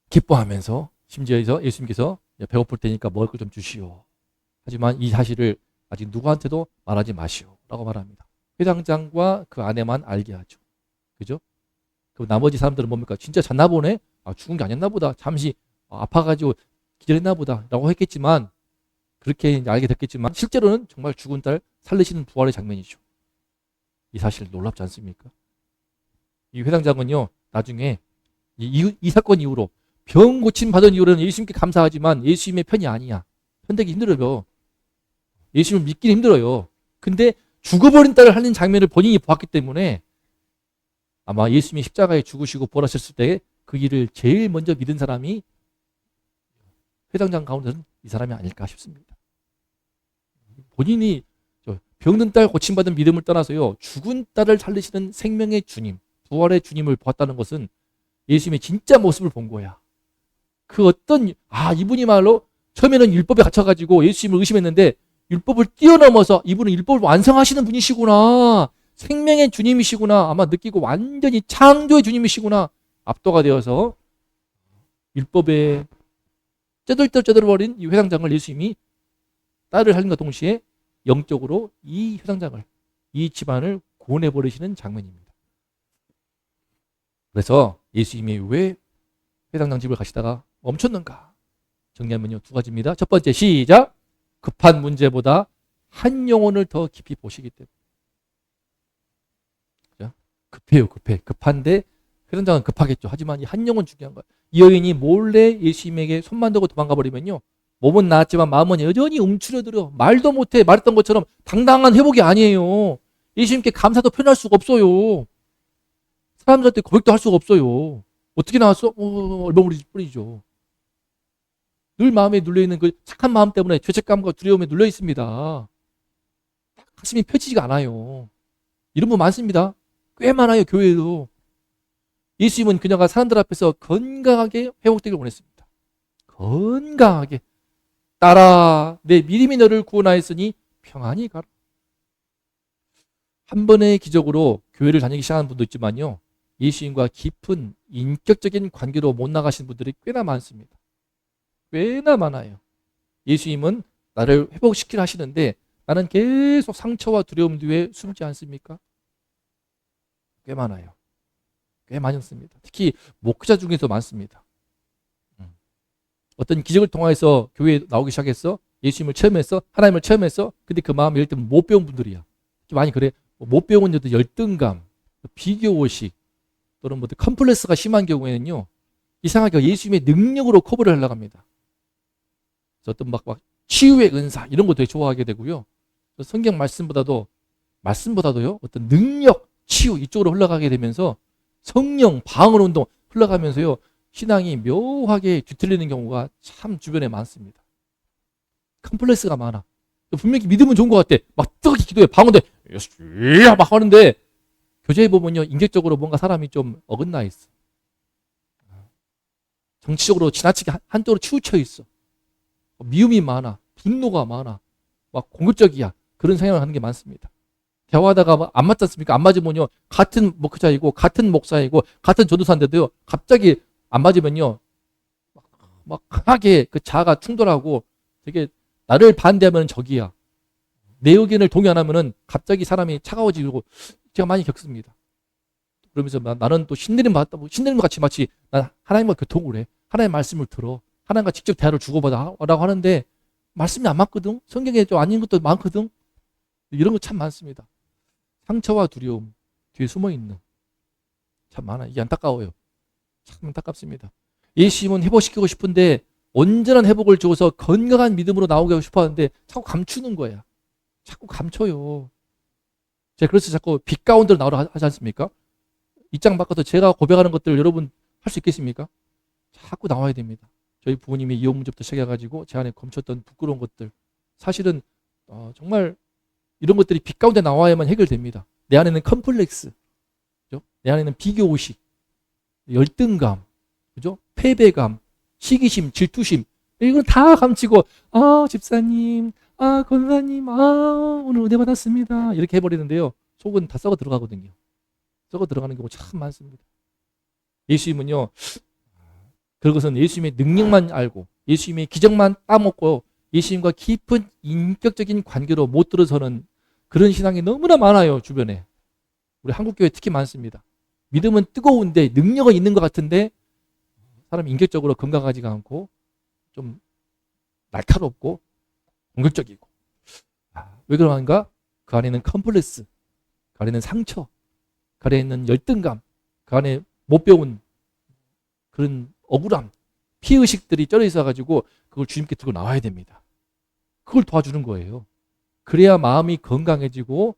기뻐하면서 심지어 예수님께서 배고플 테니까 먹을 걸 좀 주시오. 하지만 이 사실을 아직 누구한테도 말하지 마시오. 라고 말합니다. 회장장과 그 아내만 알게 하죠. 그죠? 그 나머지 사람들은 뭡니까? 진짜 잤나 보네? 죽은 게 아니었나 보다. 잠시 아파가지고 기절했나 보다. 라고 했겠지만, 그렇게 알게 됐겠지만, 실제로는 정말 죽은 딸 살리시는 부활의 장면이죠. 이 사실 놀랍지 않습니까? 이 회장장은요, 나중에 이 사건 이후로 병 고침 받은 이후로는 예수님께 감사하지만 예수님의 편이 아니야. 편되기 힘들어요. 예수님을 믿기는 힘들어요. 근데 죽어버린 딸을 살린 장면을 본인이 보았기 때문에 아마 예수님이 십자가에 죽으시고 부활하셨을 때 그 일을 제일 먼저 믿은 사람이 회장장 가운데서는 이 사람이 아닐까 싶습니다. 본인이 병든 딸 고침받은 믿음을 떠나서요. 죽은 딸을 살리시는 생명의 주님, 부활의 주님을 보았다는 것은 예수님의 진짜 모습을 본 거야. 그 어떤 이분이 말로 처음에는 율법에 갇혀가지고 예수님을 의심했는데 율법을 뛰어넘어서 이분은 율법을 완성하시는 분이시구나. 생명의 주님이시구나. 아마 느끼고 완전히 창조의 주님이시구나. 압도가 되어서 율법에 쩌들떠버린 이 회장장을 예수님이 딸을 살린과 동시에 영적으로 이 회장장을, 이 집안을 구원해버리시는 장면입니다. 그래서 예수님이 왜 회장장 집을 가시다가 멈췄는가? 정리하면요, 두 가지입니다. 첫 번째, 시작! 급한 문제보다 한 영혼을 더 깊이 보시기 때문에. 급해요, 급해. 급한데 회장장은 급하겠죠. 하지만 이 한 영혼 중요한 거예요. 이 여인이 몰래 예수님에게 손만 대고 도망가 버리면요, 몸은 나았지만 마음은 여전히 움츠러들어 말도 못해. 말했던 것처럼 당당한 회복이 아니에요. 예수님께 감사도 표현할 수가 없어요. 사람들한테 고백도 할 수가 없어요. 어떻게 나왔어? 얼버무릴 뿐이죠. 늘 마음에 눌려있는 그 착한 마음 때문에 죄책감과 두려움에 눌려 있습니다. 가슴이 펴지지가 않아요. 이런 분 많습니다. 꽤 많아요, 교회에도. 예수님은 그녀가 사람들 앞에서 건강하게 회복되길 원했습니다. 건강하게. 딸아, 내 믿음이 너를 구원하였으니 평안히 가라. 한 번의 기적으로 교회를 다니기 시작한 분도 있지만요, 예수님과 깊은 인격적인 관계로 못 나가신 분들이 꽤나 많습니다. 꽤나 많아요. 예수님은 나를 회복시키려 하시는데 나는 계속 상처와 두려움 뒤에 숨지 않습니까? 꽤 많아요. 꽤 많습니다. 특히 목회자 중에서 많습니다. 어떤 기적을 통해서 교회에 나오기 시작했어. 예수님을 체험했어. 하나님을 체험했어. 근데 그 마음이 예를 들면 못 배운 분들이야. 많이 그래. 못 배운 여도 열등감, 비교의식, 또는 뭐 컴플렉스가 심한 경우에는요, 이상하게 예수님의 능력으로 커버를 하려고 합니다. 어떤 막 치유의 은사 이런 거 되게 좋아하게 되고요. 성경 말씀보다도요, 어떤 능력, 치유 이쪽으로 흘러가게 되면서 성령 방언 운동 흘러가면서요, 신앙이 묘하게 뒤틀리는 경우가 참 주변에 많습니다. 컴플렉스가 많아. 분명히 믿음은 좋은 것 같아. 막 뜨겁게 기도해. 방언대 예수야 막 하는데 교제해 보면요, 인격적으로 뭔가 사람이 좀 어긋나 있어. 정치적으로 지나치게 한쪽으로 치우쳐 있어. 미움이 많아. 분노가 많아. 막 공격적이야. 그런 생각을 하는 게 많습니다. 대화하다가 안 맞지 않습니까? 안 맞으면요, 같은 목회자이고 같은 목사이고 같은 전도사인데도요, 갑자기 안 맞으면요, 막 강하게 그 자아가 충돌하고 되게 나를 반대하면 적이야. 내 의견을 동의 안 하면은 갑자기 사람이 차가워지고 제가 많이 겪습니다. 그러면서 나는 또 신내림 받았다, 신내림 같이 마치 난 하나님과 교통을 해. 하나님의 말씀을 들어. 하나님과 직접 대화를 주고받아라고 하는데 말씀이 안 맞거든. 성경에 좀 아닌 것도 많거든. 이런 거 참 많습니다. 상처와 두려움 뒤에 숨어 있는 참 많아. 이게 안타까워요. 참 안타깝습니다. 예수님은 회복시키고 싶은데 온전한 회복을 주어서 건강한 믿음으로 나오게 하고 싶어 하는데 자꾸 감추는 거야. 자꾸 감춰요. 제가 그래서 자꾸 빛 가운데로 나오라 하지 않습니까? 입장 바꿔서 제가 고백하는 것들 여러분 할 수 있겠습니까? 자꾸 나와야 됩니다. 저희 부모님이 이혼 문제부터 시작해가지고 제 안에 감췄던 부끄러운 것들, 사실은 정말 이런 것들이 빛 가운데 나와야만 해결됩니다. 내 안에는 컴플렉스, 그죠? 내 안에는 비교의식, 열등감, 그죠? 패배감, 시기심, 질투심, 이걸 다 감추고 집사님, 권사님, 오늘 은혜 받았습니다, 이렇게 해버리는데요, 속은 다 썩어 들어가거든요. 썩어 들어가는 경우 참 많습니다. 예수님은요, 그것은 예수님의 능력만 알고 예수님의 기적만 따먹고 예수님과 깊은 인격적인 관계로 못 들어서는 그런 신앙이 너무나 많아요. 주변에. 우리 한국교회 특히 많습니다. 믿음은 뜨거운데 능력은 있는 것 같은데 사람이 인격적으로 건강하지가 않고 좀 날카롭고 공격적이고. 왜 그러는가? 그 안에는 컴플렉스, 그 안에는 상처, 그 안에 있는 열등감, 그 안에 못 배운 그런 억울함, 피의식들이 쩔어 있어가지고 그걸 주님께 들고 나와야 됩니다. 그걸 도와주는 거예요. 그래야 마음이 건강해지고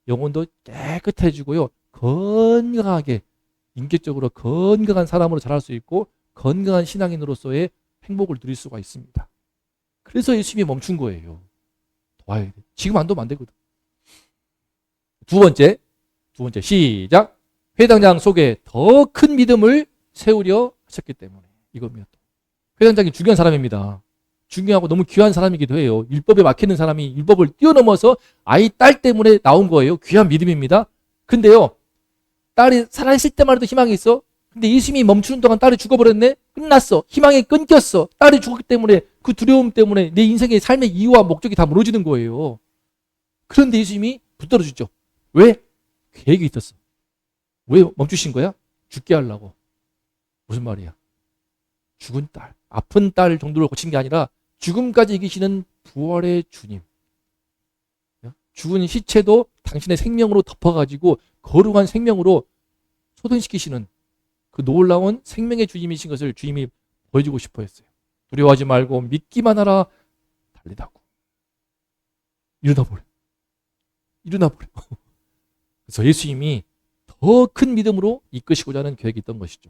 영혼도 깨끗해지고요, 건강하게 인격적으로 건강한 사람으로 자랄 수 있고 건강한 신앙인으로서의 행복을 누릴 수가 있습니다. 그래서 예수님이 멈춘 거예요. 도와야 돼. 지금 안 도면 안 되거든. 두 번째 시작. 회당장 속에 더 큰 믿음을 세우려 하셨기 때문에. 이겁니다. 회당장이 중요한 사람입니다. 중요하고 너무 귀한 사람이기도 해요. 율법에 막히는 사람이 율법을 뛰어넘어서 아이 딸 때문에 나온 거예요. 귀한 믿음입니다. 근데요, 딸이 살아있을 때만 해도 희망이 있어. 근데 예수님이 멈추는 동안 딸이 죽어버렸네. 끝났어. 희망이 끊겼어. 딸이 죽었기 때문에, 그 두려움 때문에 내 인생의 삶의 이유와 목적이 다 무너지는 거예요. 그런데 예수님이 붙들어 주죠. 왜? 계획이 있었어. 왜 멈추신 거야? 죽게 하려고. 무슨 말이야? 죽은 딸, 아픈 딸 정도로 고친 게 아니라 죽음까지 이기시는 부활의 주님. 죽은 시체도 당신의 생명으로 덮어가지고 거룩한 생명으로 소생시키시는 그 놀라운 생명의 주님이신 것을 주님이 보여주고 싶어 했어요. 두려워하지 말고 믿기만 하라. 달리다고. 일어나 버려. 그래서 예수님이 더 큰 믿음으로 이끄시고자 하는 계획이 있던 것이죠.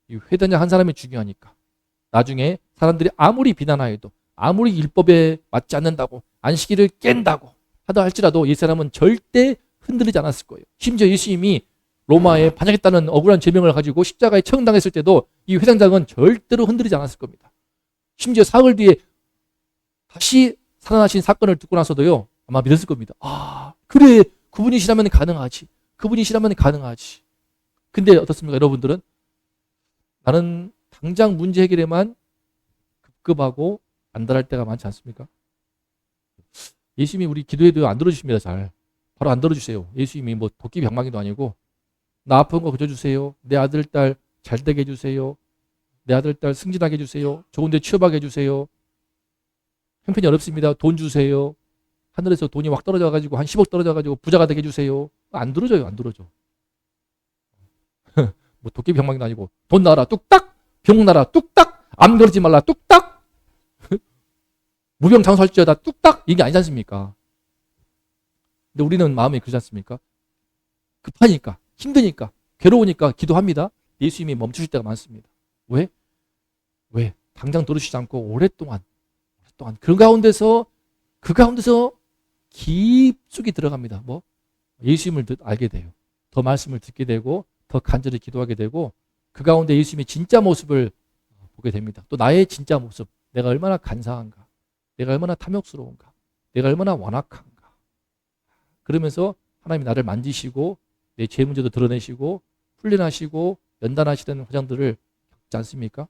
이 회당장 한 사람이 중요하니까. 나중에 사람들이 아무리 비난하여도, 아무리 율법에 맞지 않는다고, 안식일을 깬다고 하다 할지라도 이 사람은 절대 흔들리지 않았을 거예요. 심지어 예수님이 로마에 반역했다는 억울한 죄명을 가지고 십자가에 처형당했을 때도 이 회당장은 절대로 흔들리지 않았을 겁니다. 심지어 사흘 뒤에 다시 살아나신 사건을 듣고 나서도요, 아마 믿었을 겁니다. 아, 그래, 그분이시라면 가능하지. 그분이시라면 가능하지. 근데 어떻습니까, 여러분들은? 나는 당장 문제 해결에만 급급하고 안달할 때가 많지 않습니까? 예수님이 우리 기도해도 안 들어주십니다, 잘. 바로 안 들어주세요. 예수님이 뭐 도끼 병망이도 아니고, 나 아픈 거 고쳐주세요. 내 아들, 딸 잘 되게 해주세요. 내 아들, 딸 승진하게 해주세요. 좋은 데 취업하게 해주세요. 형편이 어렵습니다. 돈 주세요. 하늘에서 돈이 확 떨어져가지고 한 10억 떨어져가지고 부자가 되게 해주세요. 안 들어줘요. 안 들어줘. 뭐 도깨비 병망이도 아니고 돈 나라 뚝딱, 병 나라 뚝딱, 암 걸지 말라 뚝딱, 무병장수할지어다 뚝딱, 이게 아니지 않습니까? 근데 우리는 마음이 그러지 않습니까? 급하니까, 힘드니까, 괴로우니까 기도합니다. 예수님이 멈추실 때가 많습니다. 왜? 왜? 당장 들으시지 않고 오랫동안 그 가운데서 깊숙이 들어갑니다. 뭐? 예수님을 알게 돼요. 더 말씀을 듣게 되고 더 간절히 기도하게 되고 그 가운데 예수님의 진짜 모습을 보게 됩니다. 또 나의 진짜 모습, 내가 얼마나 간사한가, 내가 얼마나 탐욕스러운가, 내가 얼마나 완악한가. 그러면서 하나님이 나를 만지시고 내 죄 문제도 드러내시고 훈련하시고 연단하시는 과정들을 겪지 않습니까?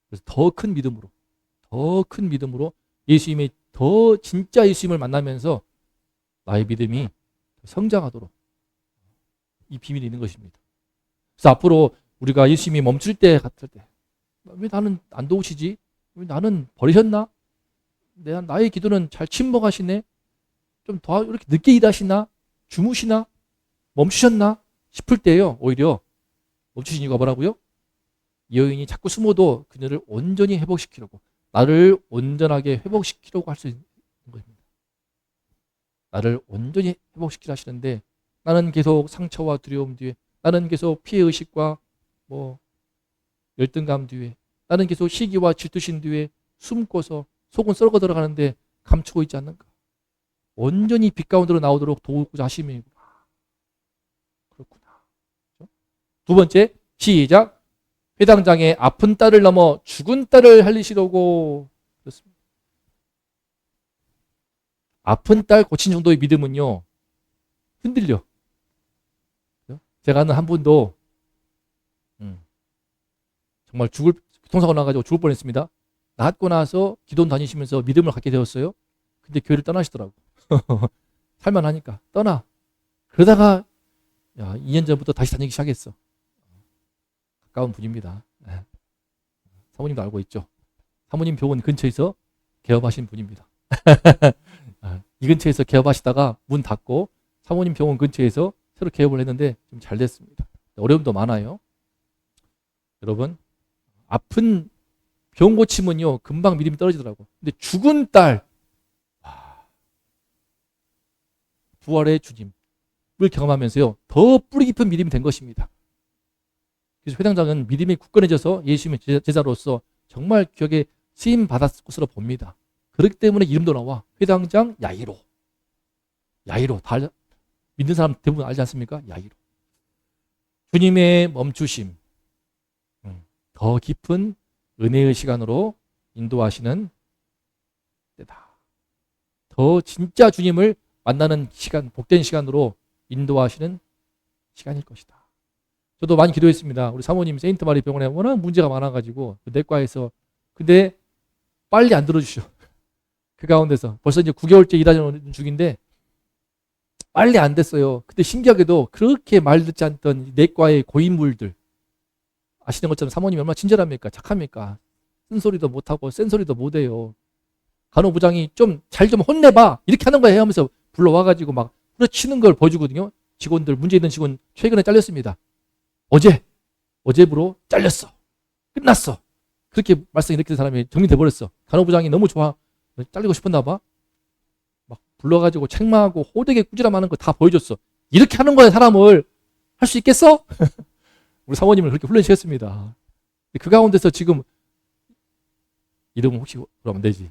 그래서 더 큰 믿음으로 예수님의 더 진짜 예수님을 만나면서 나의 믿음이 성장하도록 이 비밀이 있는 것입니다. 그래서 앞으로 우리가 예수님이 멈출 때 같을 때 왜 나는 안 도우시지? 왜 나는 버리셨나? 나의 기도는 잘 침묵하시네? 좀 더 이렇게 늦게 일하시나? 주무시나? 멈추셨나? 싶을 때요, 오히려 멈추신 이유가 뭐라고요? 이 여인이 자꾸 숨어도 그녀를 온전히 회복시키려고, 나를 온전하게 회복시키려고 할 수 있는 것입니다. 나를 온전히 회복시키려 하시는데 나는 계속 상처와 두려움 뒤에, 나는 계속 피해의식과 열등감 뒤에, 나는 계속 시기와 질투심 뒤에 숨고서 속은 썩어 들어가는데 감추고 있지 않는가? 온전히 빛 가운데로 나오도록 도우고자 하심이구나. 그렇구나. 두 번째, 시작. 회당장의 아픈 딸을 넘어 죽은 딸을 살리시려고. 그렇습니다. 아픈 딸 고친 정도의 믿음은요, 흔들려. 제가 아는 한 분도 정말 교통사고 나가지고 죽을 뻔했습니다. 낫고 나서 기도원 다니시면서 믿음을 갖게 되었어요. 근데 교회를 떠나시더라고. 살만하니까 떠나. 그러다가 2년 전부터 다시 다니기 시작했어. 가까운 분입니다. 사모님도 알고 있죠. 사모님 병원 근처에서 개업하신 분입니다. 이 근처에서 개업하시다가 문 닫고 사모님 병원 근처에서 새로 개업을 했는데 좀 잘 됐습니다. 어려움도 많아요. 여러분, 아픈 병 고침은요, 금방 믿음이 떨어지더라고. 근데 죽은 딸, 부활의 주님을 경험하면서요, 더 뿌리 깊은 믿음이 된 것입니다. 그래서 회당장은 믿음이 굳건해져서 예수님의 제자로서 정말 기억에 쓰임 받았을 것으로 봅니다. 그렇기 때문에 이름도 나와. 회당장 야이로. 다 믿는 사람 대부분 알지 않습니까? 야이로. 주님의 멈추심, 더 깊은 은혜의 시간으로 인도하시는 때다. 더 진짜 주님을 만나는 시간, 복된 시간으로 인도하시는 시간일 것이다. 저도 많이 기도했습니다. 우리 사모님 세인트 마리 병원에 워낙 문제가 많아가지고 내과에서, 근데 빨리 안 들어주셔. 그 가운데서 벌써 이제 9개월째 일하는 중인데 빨리 안 됐어요. 근데 신기하게도 그렇게 말 듣지 않던 내과의 고인물들, 아시는 것처럼 사모님이 얼마나 친절합니까? 착합니까? 쓴소리도 못하고 센소리도 못해요. 간호부장이 좀 잘 좀 혼내봐, 이렇게 하는 거예요 하면서 불러와가지고 막 후려치는 걸 보여주거든요. 직원들, 문제 있는 직원 최근에 잘렸습니다. 어제부로 잘렸어. 끝났어. 그렇게 말썽 일으키는 사람이 정리돼 버렸어. 간호부장이 너무 좋아. 잘리고 싶었나 봐. 막 불러가지고 책망하고 호되게 꾸지람하는 거 다 보여줬어. 이렇게 하는 거야, 사람을. 할 수 있겠어? 우리 사모님을 그렇게 훈련시켰습니다. 그 가운데서 지금 이름 혹시 그러면 되지.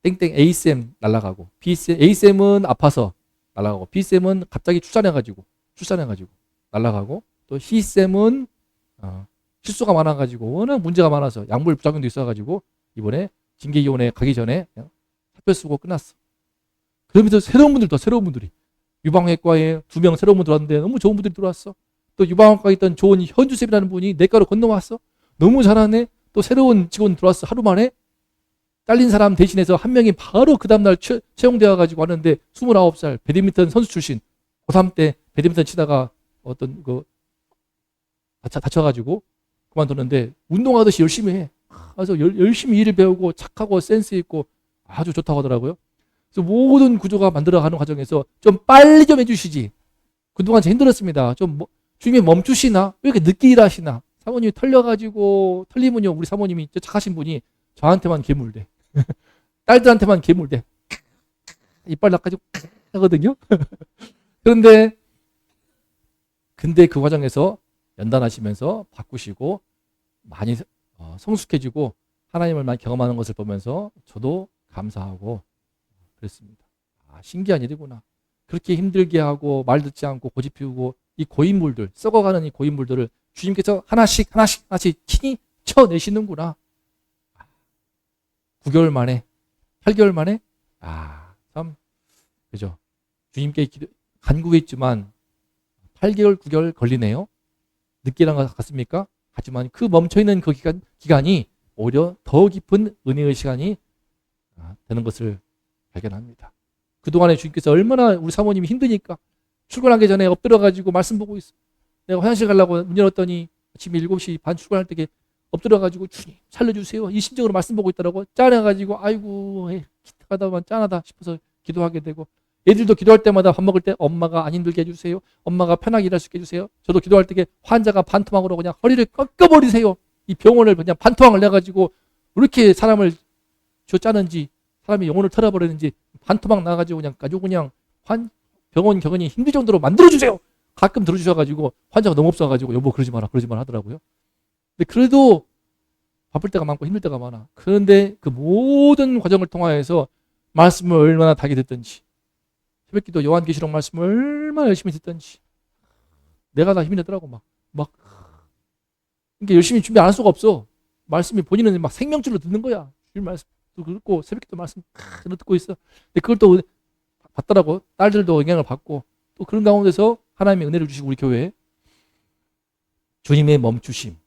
땡땡 A쌤 날라가고 B쌤, A쌤은 아파서 날라가고 B쌤은 갑자기 출산해가지고 날라가고 또 C쌤은 실수가 많아가지고 워낙 문제가 많아서 약물 부작용도 있어가지고 이번에 징계위원회 가기 전에 그냥 사표 쓰고 끝났어. 그러면서 새로운 분들이 유방외과에 2명 새로운 분 들어왔는데 너무 좋은 분들이 들어왔어. 또 유방외과에 있던 좋은 현주쌤이라는 분이 내과로 건너왔어. 너무 잘하네. 또 새로운 직원 들어왔어. 하루 만에 잘린 사람 대신해서 한 명이 바로 그 다음날 채용되어 가지고 왔는데 29살 배드민턴 선수 출신 고3 때 배드민턴 치다가 어떤 다쳐가지고 그만뒀는데 운동하듯이 열심히 해. 그래서 열심히 일을 배우고 착하고 센스 있고 아주 좋다고 하더라고요. 그래서 모든 구조가 만들어가는 과정에서 좀 빨리 좀 해주시지. 그동안 제 힘들었습니다. 좀 주님이 멈추시나? 왜 이렇게 늦게 일하시나? 사모님이 털리면요 우리 사모님이 착하신 분이 저한테만 괴물대. 딸들한테만 괴물대. 이빨 낚아지고 하거든요. 근데 그 과정에서 연단하시면서 바꾸시고 많이 성숙해지고 하나님을 많이 경험하는 것을 보면서 저도 감사하고 그랬습니다. 신기한 일이구나. 그렇게 힘들게 하고 말 듣지 않고 고집 피우고 이 고인물들, 썩어가는 이 고인물들을 주님께서 하나씩 친히 쳐내시는구나. 9개월 만에, 8개월 만에, 참, 그죠. 주님께 간구했지만 8개월, 9개월 걸리네요. 늦게 일한 것 같습니까? 하지만 그 멈춰있는 그 기간이 오히려 더 깊은 은혜의 시간이 되는 것을 발견합니다. 그동안에 주님께서 얼마나 우리 사모님이 힘드니까 출근하기 전에 엎드려가지고 말씀 보고 있어. 내가 화장실 가려고 문 열었더니 아침 7시 반 출근할 때 엎드려가지고 주님 살려주세요. 이 심정으로 말씀 보고 있더라고. 짠해가지고 아이고 기특하다만 짠하다 싶어서 기도하게 되고 애들도 기도할 때마다 밥 먹을 때 엄마가 안 힘들게 해주세요. 엄마가 편하게 일할 수 있게 해주세요. 저도 기도할 때 환자가 반토막으로 그냥 허리를 꺾어버리세요. 이 병원을 그냥 반토막을 내가지고 왜 이렇게 사람을 쥐어짜는지 사람이 영혼을 털어버리는지 반토막 나가지고 그냥 병원 격언이 힘들 정도로 만들어주세요. 가끔 들어주셔가지고 환자가 너무 없어가지고 여보 그러지 마라 하더라고요. 근데 그래도 바쁠 때가 많고 힘들 때가 많아. 그런데 그 모든 과정을 통하여서 말씀을 얼마나 달게 됐던지 새벽기도 요한계시록 말씀을 얼마나 열심히 듣던지 내가 다 힘이 나더라고 막 그러니까 열심히 준비 안 할 수가 없어. 말씀이 본인은 막 생명줄로 듣는 거야. 주님 말씀도 듣고 새벽기도 말씀 듣고 있어. 근데 그걸 또 받더라고. 딸들도 영향을 받고 또 그런 가운데서 하나님의 은혜를 주시고 우리 교회에 주님의 멈추심,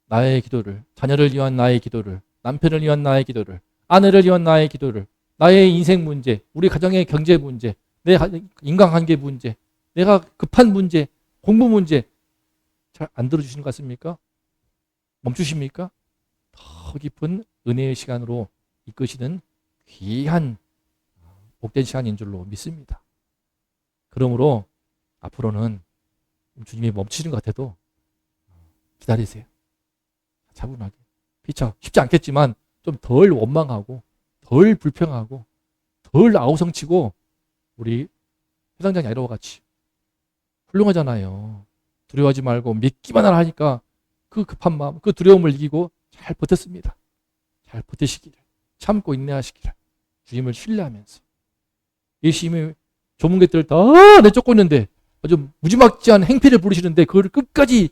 나의 기도를, 자녀를 위한 나의 기도를, 남편을 위한 나의 기도를, 아내를 위한 나의 기도를, 나의 인생 문제, 우리 가정의 경제 문제, 내 인간관계 문제, 내가 급한 문제, 공부 문제 잘 안 들어주시는 것 같습니까? 멈추십니까? 더 깊은 은혜의 시간으로 이끄시는 귀한 복된 시간인 줄로 믿습니다. 그러므로 앞으로는 주님이 멈추시는 것 같아도 기다리세요. 차분하게. 그렇죠. 쉽지 않겠지만 좀 덜 원망하고 덜 불평하고 덜 아우성치고 우리 회장장 야이로와 같이 훌륭하잖아요. 두려워하지 말고 믿기만 하니까 그 급한 마음, 그 두려움을 이기고 잘 버텼습니다. 잘 버티시기를, 참고 인내하시기를, 주님을 신뢰하면서 예수님이 좁은 것들을 다 내쫓고 있는데 아주 무지막지한 행패를 부르시는데 그걸 끝까지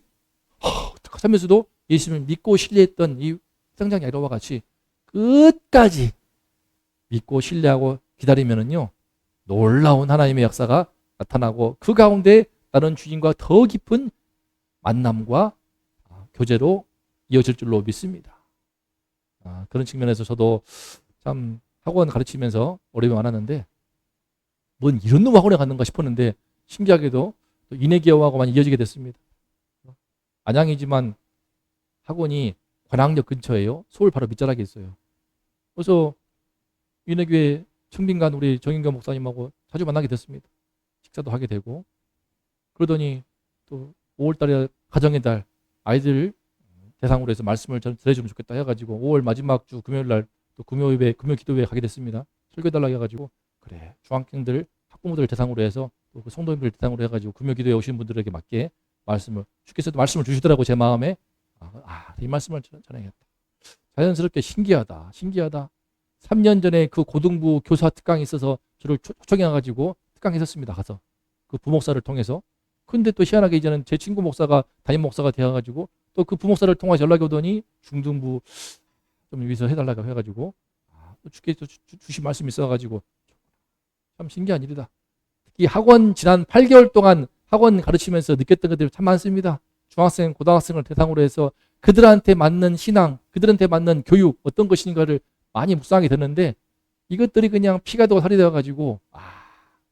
하면서도 예수님을 믿고 신뢰했던 이 회장장 야이로와 같이 끝까지 믿고 신뢰하고 기다리면은요 놀라운 하나님의 역사가 나타나고 그 가운데 나는 주님과 더 깊은 만남과 교제로 이어질 줄로 믿습니다. 그런 측면에서 저도 참 학원 가르치면서 어려움이 많았는데 뭔 이런 놈 학원에 갔는가 싶었는데 신기하게도 또 인해기여하고만 이어지게 됐습니다. 안양이지만 학원이 관악역 근처에요. 서울 바로 밑자락에 있어요. 그래서 인해교회 청빈관 우리 정인경 목사님하고 자주 만나게 됐습니다. 식사도 하게 되고 그러더니 또 5월달에 가정의 달 아이들 대상으로 해서 말씀을 전해주면 좋겠다 해가지고 5월 마지막 주 금요일날 또 금요 기도회에 가게 됐습니다. 설교해달라고 해가지고 그래 중학생들 학부모들 대상으로 해서 또 그 성도님들 대상으로 해가지고 금요기도에 오신 분들에게 맞게 말씀을 주께서도 말씀을 주시더라고 제 마음에 이 말씀을 전해야겠다. 자연스럽게 신기하다. 3년 전에 그 고등부 교사 특강이 있어서 저를 초청해가지고 특강 했었습니다. 가서 그 부목사를 통해서. 근데 또 희한하게 이제는 제 친구 목사가 담임 목사가 되어가지고 또 그 부목사를 통해서 연락이 오더니 중등부 좀 위해서 해달라고 해가지고 주께서 주신 말씀이 있어가지고 참 신기한 일이다. 특히 학원 지난 8개월 동안 학원 가르치면서 느꼈던 것들이 참 많습니다. 중학생, 고등학생을 대상으로 해서 그들한테 맞는 신앙, 그들한테 맞는 교육 어떤 것인가를 많이 묵상하게 되는데 이것들이 그냥 피가 되고 살이 되어가지고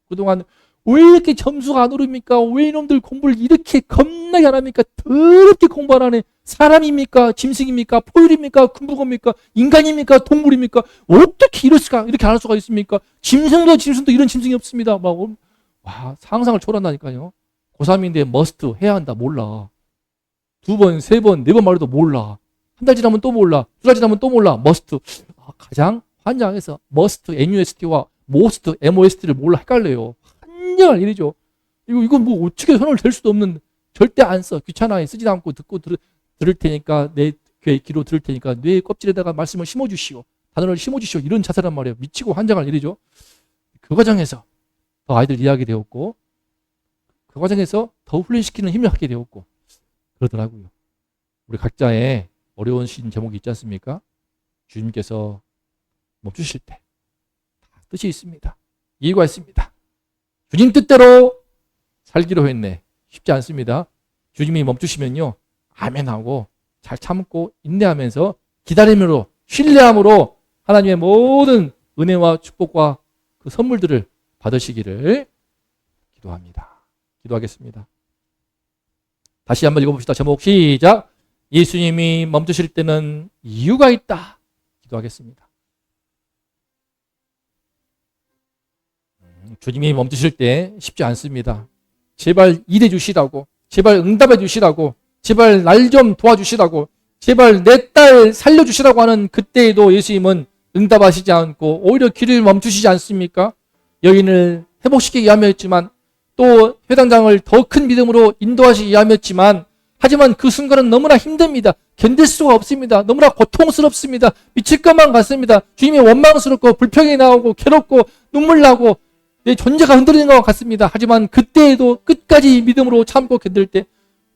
그동안 왜 이렇게 점수가 안 오릅니까? 왜 이놈들 공부를 이렇게 겁나게 안 합니까? 더럽게 공부 안 하네. 사람입니까? 짐승입니까? 포유류입니까? 금붕어입니까? 인간입니까? 동물입니까? 어떻게 이럴 수가 이렇게 안 할 수가 있습니까? 짐승도 이런 짐승이 없습니다. 상상을 초월한다니까요. 고3인데 머스트 해야 한다. 몰라. 2번, 3번, 4번 말해도 몰라. 한 달 지나면 또 몰라. 2달 지나면 또 몰라. 머스트. 가장 환장해서 머스트, MUST와 모스트, MOST를 몰라. 헷갈려요. 환장할 일이죠. 이건 뭐 어떻게 손을 댈 수도 없는, 절대 안 써. 귀찮아해. 쓰지도 않고 듣고 들을 테니까, 내 귀로 들을 테니까 뇌 껍질에다가 말씀을 심어주시오. 단어를 심어주시오. 이런 자세란 말이에요. 미치고 환장할 일이죠. 그 과정에서 더 아이들 이해하게 되었고, 그 과정에서 더 훈련시키는 힘을 갖게 되었고, 그러더라고요. 우리 각자의 어려운 신 제목이 있지 않습니까? 주님께서 멈추실 때 뜻이 있습니다. 이유가 있습니다. 주님 뜻대로 살기로 했네. 쉽지 않습니다. 주님이 멈추시면요. 아멘하고 잘 참고 인내하면서 기다림으로 신뢰함으로 하나님의 모든 은혜와 축복과 그 선물들을 받으시기를 기도합니다. 기도하겠습니다. 다시 한번 읽어봅시다. 제목 시작. 예수님이 멈추실 때는 이유가 있다. 기도하겠습니다. 주님이 멈추실 때 쉽지 않습니다. 제발 일해 주시라고, 제발 응답해 주시라고, 제발 날 좀 도와주시라고, 제발 내 딸 살려주시라고 하는 그때에도 예수님은 응답하시지 않고 오히려 길을 멈추시지 않습니까? 여인을 회복시키기 위함이었지만 또 회당장을 더 큰 믿음으로 인도하시기 위함이었지만 하지만 그 순간은 너무나 힘듭니다. 견딜 수가 없습니다. 너무나 고통스럽습니다. 미칠 것만 같습니다. 주님이 원망스럽고 불평이 나오고 괴롭고 눈물 나고 내 존재가 흔들리는 것 같습니다. 하지만 그때에도 끝까지 믿음으로 참고 견딜 때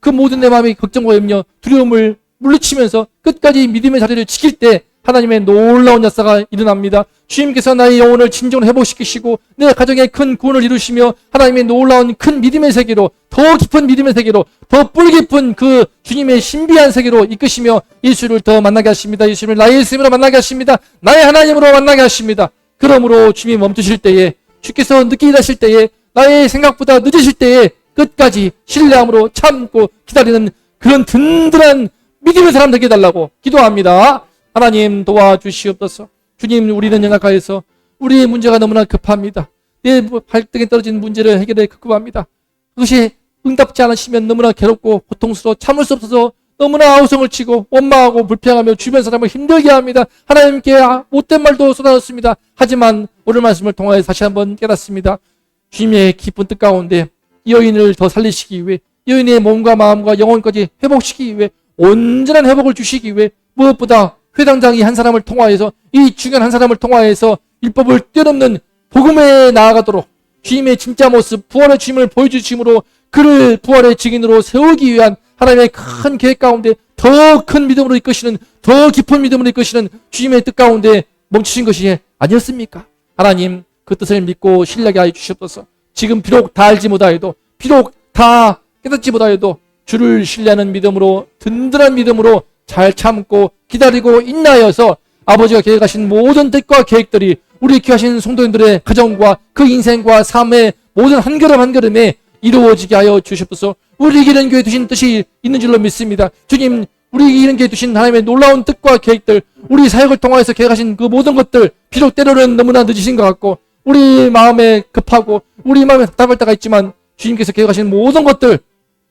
그 모든 내 마음의 걱정과 염려, 두려움을 물리치면서 끝까지 믿음의 자리를 지킬 때 하나님의 놀라운 역사가 일어납니다. 주님께서 나의 영혼을 진정으로 회복시키시고 내 가정에 큰 구원을 이루시며 하나님의 놀라운 큰 믿음의 세계로, 더 깊은 믿음의 세계로, 더 뿔 깊은 그 주님의 신비한 세계로 이끄시며 예수를 더 만나게 하십니다. 예수를 나의 예수님으로 만나게 하십니다. 나의 하나님으로 만나게 하십니다. 그러므로 주님이 멈추실 때에, 주께서 늦게 일하실 때에, 나의 생각보다 늦으실 때에 끝까지 신뢰함으로 참고 기다리는 그런 든든한 믿음의 사람 되게 해달라고 기도합니다. 하나님 도와주시옵소서. 주님, 우리는 연약하여서 우리의 문제가 너무나 급합니다. 내 발등에 떨어진 문제를 해결해 급급합니다. 그것이 응답지 않으시면 너무나 괴롭고 고통스러워 참을 수 없어서 너무나 아우성을 치고 원망하고 불평하며 주변 사람을 힘들게 합니다. 하나님께 못된 말도 쏟아졌습니다. 하지만 오늘 말씀을 통하여 다시 한번 깨닫습니다. 주님의 깊은 뜻 가운데 이 여인을 더 살리시기 위해, 여인의 몸과 마음과 영혼까지 회복시키기 위해, 온전한 회복을 주시기 위해, 무엇보다 회당장이 한 사람을 통하여서, 이 중요한 한 사람을 통하여서 율법을 뛰어넘는 복음에 나아가도록 주님의 진짜 모습, 부활의 주님을 보여주심으로 그를 부활의 증인으로 세우기 위한 하나님의 큰 계획 가운데 더 큰 믿음으로 이끄시는, 더 깊은 믿음으로 이끄시는 주님의 뜻 가운데 멈추신 것이 아니었습니까? 하나님, 그 뜻을 믿고 신뢰하게 하여 주시옵소서. 지금 비록 다 알지 못하여도, 비록 다 깨닫지 못하여도 주를 신뢰하는 믿음으로, 든든한 믿음으로 잘 참고 기다리고 인내하여서 아버지가 계획하신 모든 뜻과 계획들이 우리 귀하신 성도님들의 가정과 그 인생과 삶의 모든 한 걸음 한 걸음에 이루어지게 하여 주시옵소서. 우리 기른 교회 두신 뜻이 있는 줄로 믿습니다. 주님, 우리 기른 교회 두신 하나님의 놀라운 뜻과 계획들, 우리 사역을 통하여서 계획하신 그 모든 것들, 비록 때로는 너무나 늦으신 것 같고 우리 마음에 급하고 우리 마음에 답답할 때가 있지만 주님께서 계획하신 모든 것들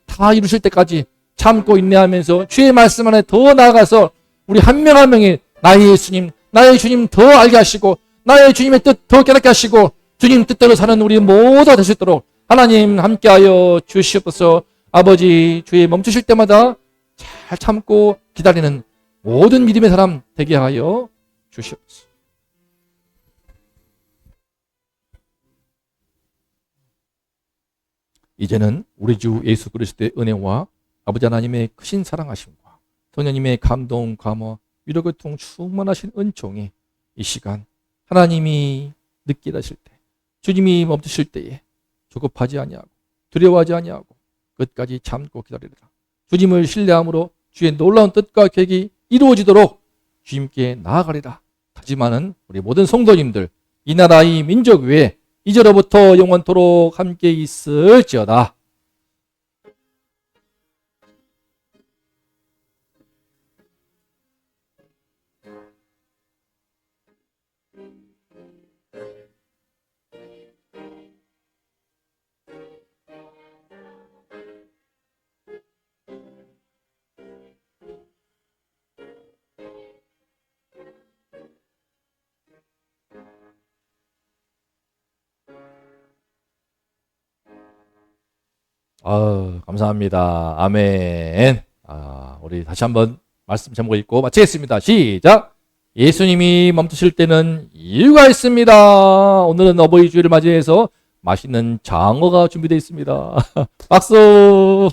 다 이루실 때까지 참고 인내하면서 주의 말씀 안에 더 나아가서 우리 한 명 한 명이 나의 예수님, 나의 주님 더 알게 하시고 나의 주님의 뜻 더 깨닫게 하시고 주님 뜻대로 사는 우리 모두가 될 수 있도록 하나님 함께하여 주시옵소서. 아버지 주의 멈추실 때마다 잘 참고 기다리는 모든 믿음의 사람 되게 하여 주시옵소서. 이제는 우리 주 예수 그리스도의 은혜와 아버지 하나님의 크신 사랑하심과 성령님의 감동, 감화, 위로 교통 충만하신 은총이 이 시간 하나님이 늦게 일하실 때, 주님이 멈추실 때에 조급하지 아니하고 두려워하지 아니하고 끝까지 참고 기다리라. 주님을 신뢰함으로 주의 놀라운 뜻과 계획이 이루어지도록 주님께 나아가리라. 다짐하는 우리 모든 성도님들, 이 나라 이 민족 위에 이제로부터 영원토록 함께 있을지어다. 감사합니다. 아멘. 우리 다시 한번 말씀 제목 읽고 마치겠습니다. 시작. 예수님이 멈추실 때는 이유가 있습니다. 오늘은 어버이 주일을 맞이해서 맛있는 장어가 준비되어 있습니다. 박수.